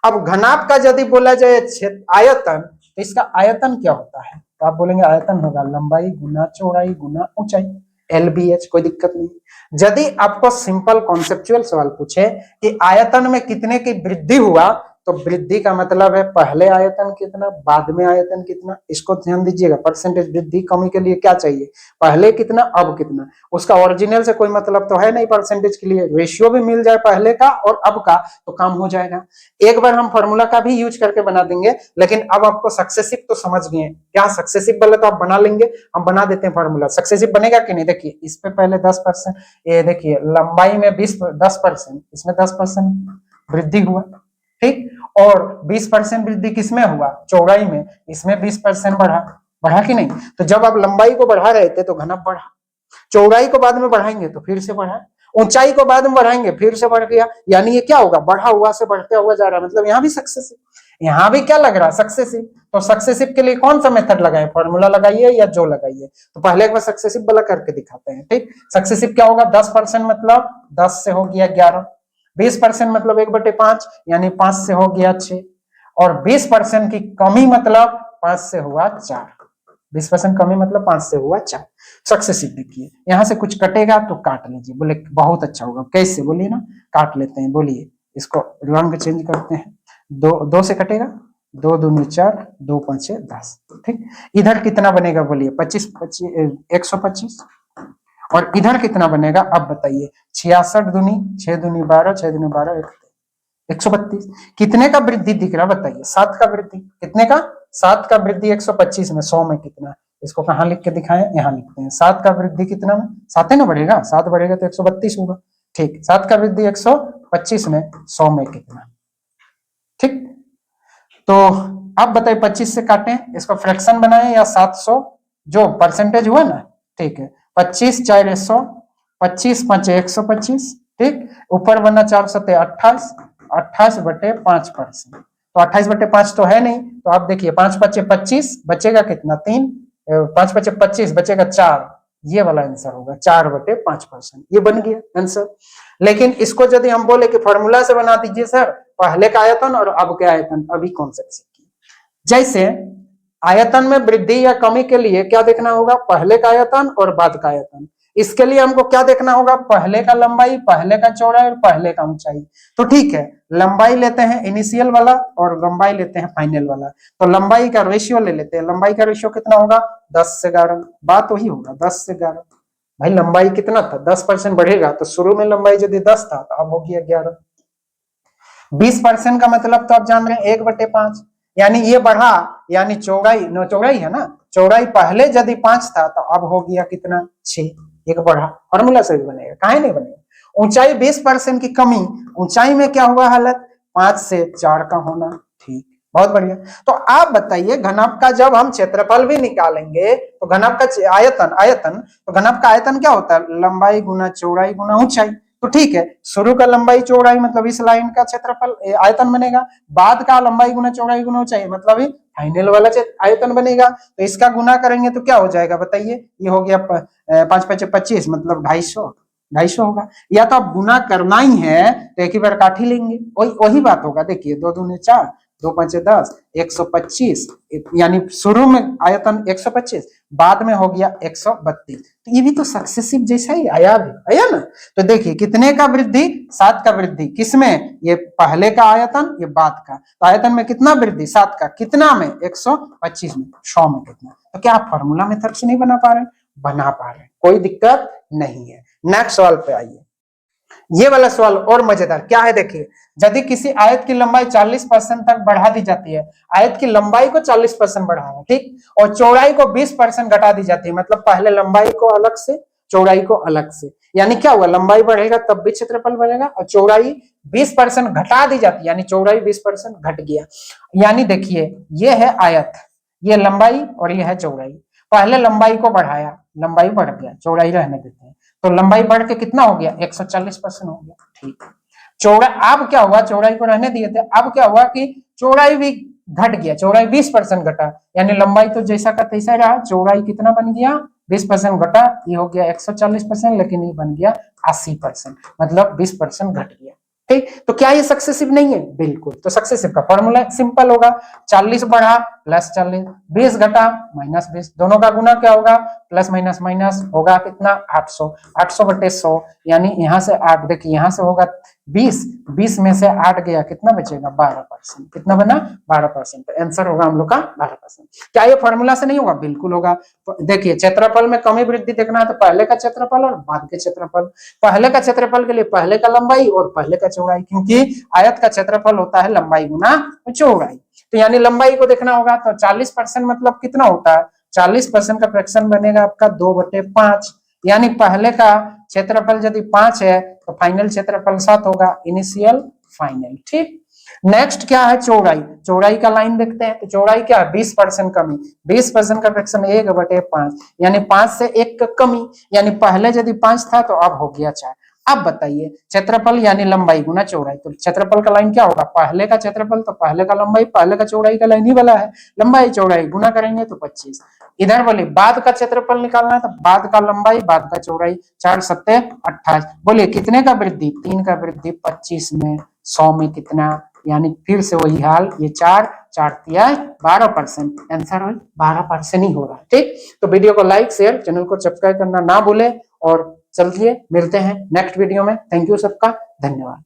अब घनाभ का यदि बोला जाए आयतन, तो इसका आयतन क्या होता है, तो आप बोलेंगे आयतन होगा लंबाई गुना चौड़ाई गुना ऊंचाई, LBH, कोई दिक्कत नहीं। यदि आपको सिंपल कॉन्सेप्चुअल सवाल पूछे कि आयतन में कितने की वृद्धि हुआ, तो वृद्धि का मतलब है पहले आयतन कितना बाद में आयतन कितना, इसको ध्यान दीजिएगा। परसेंटेज वृद्धि कमी के लिए क्या चाहिए, पहले कितना अब कितना, उसका ओरिजिनल से कोई मतलब तो है नहीं। परसेंटेज के लिए रेशियो भी मिल जाए पहले का और अब का तो काम हो जाएगा। एक बार हम फॉर्मूला का भी यूज करके बना देंगे, लेकिन अब आपको सक्सेसिव तो समझ गए, क्या सक्सेसिव बोले तो आप बना लेंगे, हम बना देते हैं फॉर्मूला। सक्सेसिव बनेगा कि नहीं, देखिए इस पे पहले 10%, ये देखिए लंबाई में 10%, इसमें 10% वृद्धि हुआ, ठीक, और 20% वृद्धि किसमें हुआ, चौड़ाई में, इसमें 20% बढ़ा, बढ़ा कि नहीं। तो जब आप लंबाई को बढ़ा रहे थे तो घनत्व बढ़ा, चौड़ाई को बाद में बढ़ाएंगे तो फिर से बढ़ा, ऊंचाई को बाद में बढ़ाएंगे फिर से बढ़ गया, यानी ये क्या होगा, बढ़ा हुआ से बढ़ते हुआ जा रहा है, मतलब यहाँ भी सक्सेसिव, यहाँ भी क्या लग रहा है सक्सेसिव। तो सक्सेसिव के लिए कौन सा मेथड लगाए, फॉर्मूला लगाइए या जो लगाइए, तो पहले एक बार सक्सेसिव वाला करके दिखाते हैं, ठीक। सक्सेसिव क्या होगा, 10% मतलब 10 से हो गया 11, 20% मतलब 1/5, यानी 5 से हो गया 6, और 20% की कमी मतलब 5 से हुआ 4, 20% कमी मतलब 5 से हुआ 4। सक्सेसिव देखिए, यहां से कुछ कटेगा तो काट लीजिए, बोले बहुत अच्छा होगा, कैसे बोलिए ना, काट लेते हैं, बोलिए इसको रंग चेंज करते हैं, 2 से कटेगा, 2 दूनी 4, 2 5 10, ठीक। इधर कितना बनेगा बोलिए, 25 125, और इधर कितना बनेगा अब बताइए, 66 दूनी 6 दूनी 12, 6 दूनी 12, 132। कितने का वृद्धि दिख रहा बताइए, 7 का वृद्धि, कितने का, 7 का वृद्धि 125 में, 100 में कितना, इसको कहां लिख के दिखाएं, यहां लिखते हैं, 7 का वृद्धि कितना में, 7 है ना बढ़ेगा, 7 बढ़ेगा तो 132 होगा, ठीक। 7 का वृद्धि 125 में, 100 में कितना, ठीक। तो अब बताइए 25 से काटें, इसको फ्रैक्शन बनाए या 700 जो परसेंटेज हुआ ना, ठीक है, 25 4 100, 25 5 125, ठीक, ऊपर बना 4 7 28, 28/5%, तो 28/5 तो है नहीं, तो आप देखिए 5 5 25, बचेगा कितना 3, 5 5 25 बचेगा 4, ये वाला आंसर होगा 4/5%, ये बन गया आंसर। लेकिन इसको यदि हम बोले कि फॉर्मूला से बना दीजिए सर पहले का आयतन और अब के आयतन, अभी कॉन्सेप्ट सीखिए। जैसे आयतन में वृद्धि या कमी के लिए क्या देखना होगा, पहले का आयतन और बाद का आयतन। इसके लिए हमको क्या देखना होगा, पहले का लंबाई, पहले का चौड़ाई और पहले का ऊंचाई। तो ठीक है, लंबाई लेते हैं इनिशियल वाला और लंबाई लेते हैं फाइनल वाला। तो लंबाई का रेशियो ले लेते हैं। लंबाई का रेशियो कितना होगा, 10 से 11। बात वही होगा 10 से 11। भाई लंबाई कितना था, 10% बढ़ेगा, तो शुरू में लंबाई यदि 10 था तो अब हो गया 11। 20% का मतलब तो आप जान रहे हैं 1/5, यानी ये बढ़ा, यानी चौड़ाई, चौड़ाई है ना, चौड़ाई पहले यदि 5 था तो अब हो गया कितना, 6। एक बढ़ा, फॉर्मूला से भी बनेगा, काहे नहीं बनेगा। ऊंचाई 20% की कमी, ऊंचाई में क्या हुआ हालत, 5 से 4 का होना। ठीक, बहुत बढ़िया। तो आप बताइए घनफ का जब हम क्षेत्रफल भी निकालेंगे तो घनफ का आयतन तो घनफ का आयतन क्या होता है, लंबाई गुना चौड़ाई गुना ऊंचाई। तो ठीक है, शुरू का लंबाई चौड़ाई मतलब इस लाइन का क्षेत्रफल आयतन बनेगा, बाद का लंबाई गुना चौड़ाई गुना ऊंचाई मतलब फाइनल वाला आयतन बनेगा। तो इसका गुना करेंगे तो क्या हो जाएगा बताइए, ये हो गया 5 × 25 मतलब 250 होगा। या तो आप गुना करना ही है तो एक ही बार काट ही लेंगे, वही बात होगा। देखिए 2 दूनी 4, 2 पंचे 10, 125, यानी शुरू में आयतन 125, बाद में हो गया 132। तो ये भी तो सक्सेसिव जैसा ही आया ना। तो देखिए कितने का वृद्धि, 7 का वृद्धि, किसमें, ये पहले का आयतन, ये बाद का। तो आयतन में कितना वृद्धि, 7 का, कितना में, 125 में, 100 में कितना। तो क्या आप फॉर्मूला मेथड से नहीं बना पा रहे, बना पा रहे, कोई दिक्कत नहीं है। नेक्स्ट सवाल पे आइए। ये वाला सवाल और मजेदार क्या है, देखिए यदि किसी आयत की लंबाई 40% तक बढ़ा दी जाती है, आयत की लंबाई को 40% बढ़ाना, ठीक, और चौड़ाई को 20% घटा दी जाती है, मतलब पहले लंबाई को अलग से चौड़ाई को अलग से, यानी क्या हुआ, लंबाई बढ़ेगा तब भी क्षेत्रफल बढ़ेगा, और चौड़ाई 20% घटा दी जाती है, यानी चौड़ाई 20% घट गया। यानी देखिए ये है आयत, ये लंबाई और ये है चौड़ाई। पहले लंबाई को बढ़ाया, लंबाई बढ़ गया, चौड़ाई रहने देते हैं, तो लंबाई बढ़ के कितना हो गया, 140% हो गया। ठीक, चौड़ा, अब क्या हुआ, चौड़ाई को रहने दिए थे, अब क्या हुआ कि चौड़ाई भी घट गया, चौड़ाई 20% घटा, यानी लंबाई तो जैसा का तैसा रहा, चौड़ाई कितना बन गया, 20% घटा, ये हो गया 140%, लेकिन ये बन गया 80%, मतलब 20% घट गया। ठीक, तो क्या ये सक्सेसिव नहीं है, बिल्कुल। तो सक्सेसिव का फॉर्मूला सिंपल होगा, 40 बढ़ा प्लस 40, 20 घटा माइनस 20, दोनों का गुना क्या होगा, प्लस माइनस माइनस होगा कितना, 800, 800/100, यानी यहां से 8, देखिए यहां से होगा 20 में से 8 गया, कितना बचेगा, 12%। कितना बना, 12%। तो आंसर होगा हम लोग का 12%। क्या ये फॉर्मूला से नहीं होगा, बिल्कुल होगा। देखिए क्षेत्रफल में कमी वृद्धि देखना है तो पहले का क्षेत्रफल और बाद के क्षेत्रफल। पहले का क्षेत्रफल के लिए पहले का लंबाई और पहले का चौड़ाई, क्योंकि आयत का क्षेत्रफल होता है लंबाई गुना चौड़ाई। तो यानी लंबाई को देखना होगा तो 40% मतलब कितना होता है, 40% का फ्रैक्शन बनेगा आपका 2/5, यानी पहले का क्षेत्रफल यदि 5 है तो फाइनल क्षेत्रफल 7 होगा, इनिशियल फाइनल। ठीक, नेक्स्ट क्या है, चौड़ाई। चौड़ाई का लाइन देखते हैं, तो चौड़ाई क्या है, 20% कमी, 20% का फ्रैक्शन 1/5, यानी 5 से 1 का कमी, यानी पहले यदि 5 था तो अब हो गया 4। अब बताइए क्षेत्रफल यानी लंबाई गुना चौड़ाई, तो क्षेत्रफल का लाइन क्या होगा, पहले का क्षेत्रफल तो पहले का लंबाई, पहले का चौड़ाई का लाइन ही वाला है, लंबाई चौड़ाई गुना करेंगे तो 25। इधर बोले बाद का क्षेत्रफल निकालना है तो बाद का लंबाई बाद का चौड़ाई, 4 7 28, बोले कितने का वृद्धि, 3 का वृद्धि, 25 में, 100 में कितना, यानी फिर से वही हाल, ये 4 12%, आंसर 12% ही हो रहा है। ठीक, तो वीडियो को लाइक शेयर, चैनल को सब्सक्राइब करना ना भूले, और चलिए मिलते हैं नेक्स्ट वीडियो में। थैंक यू सबका, धन्यवाद।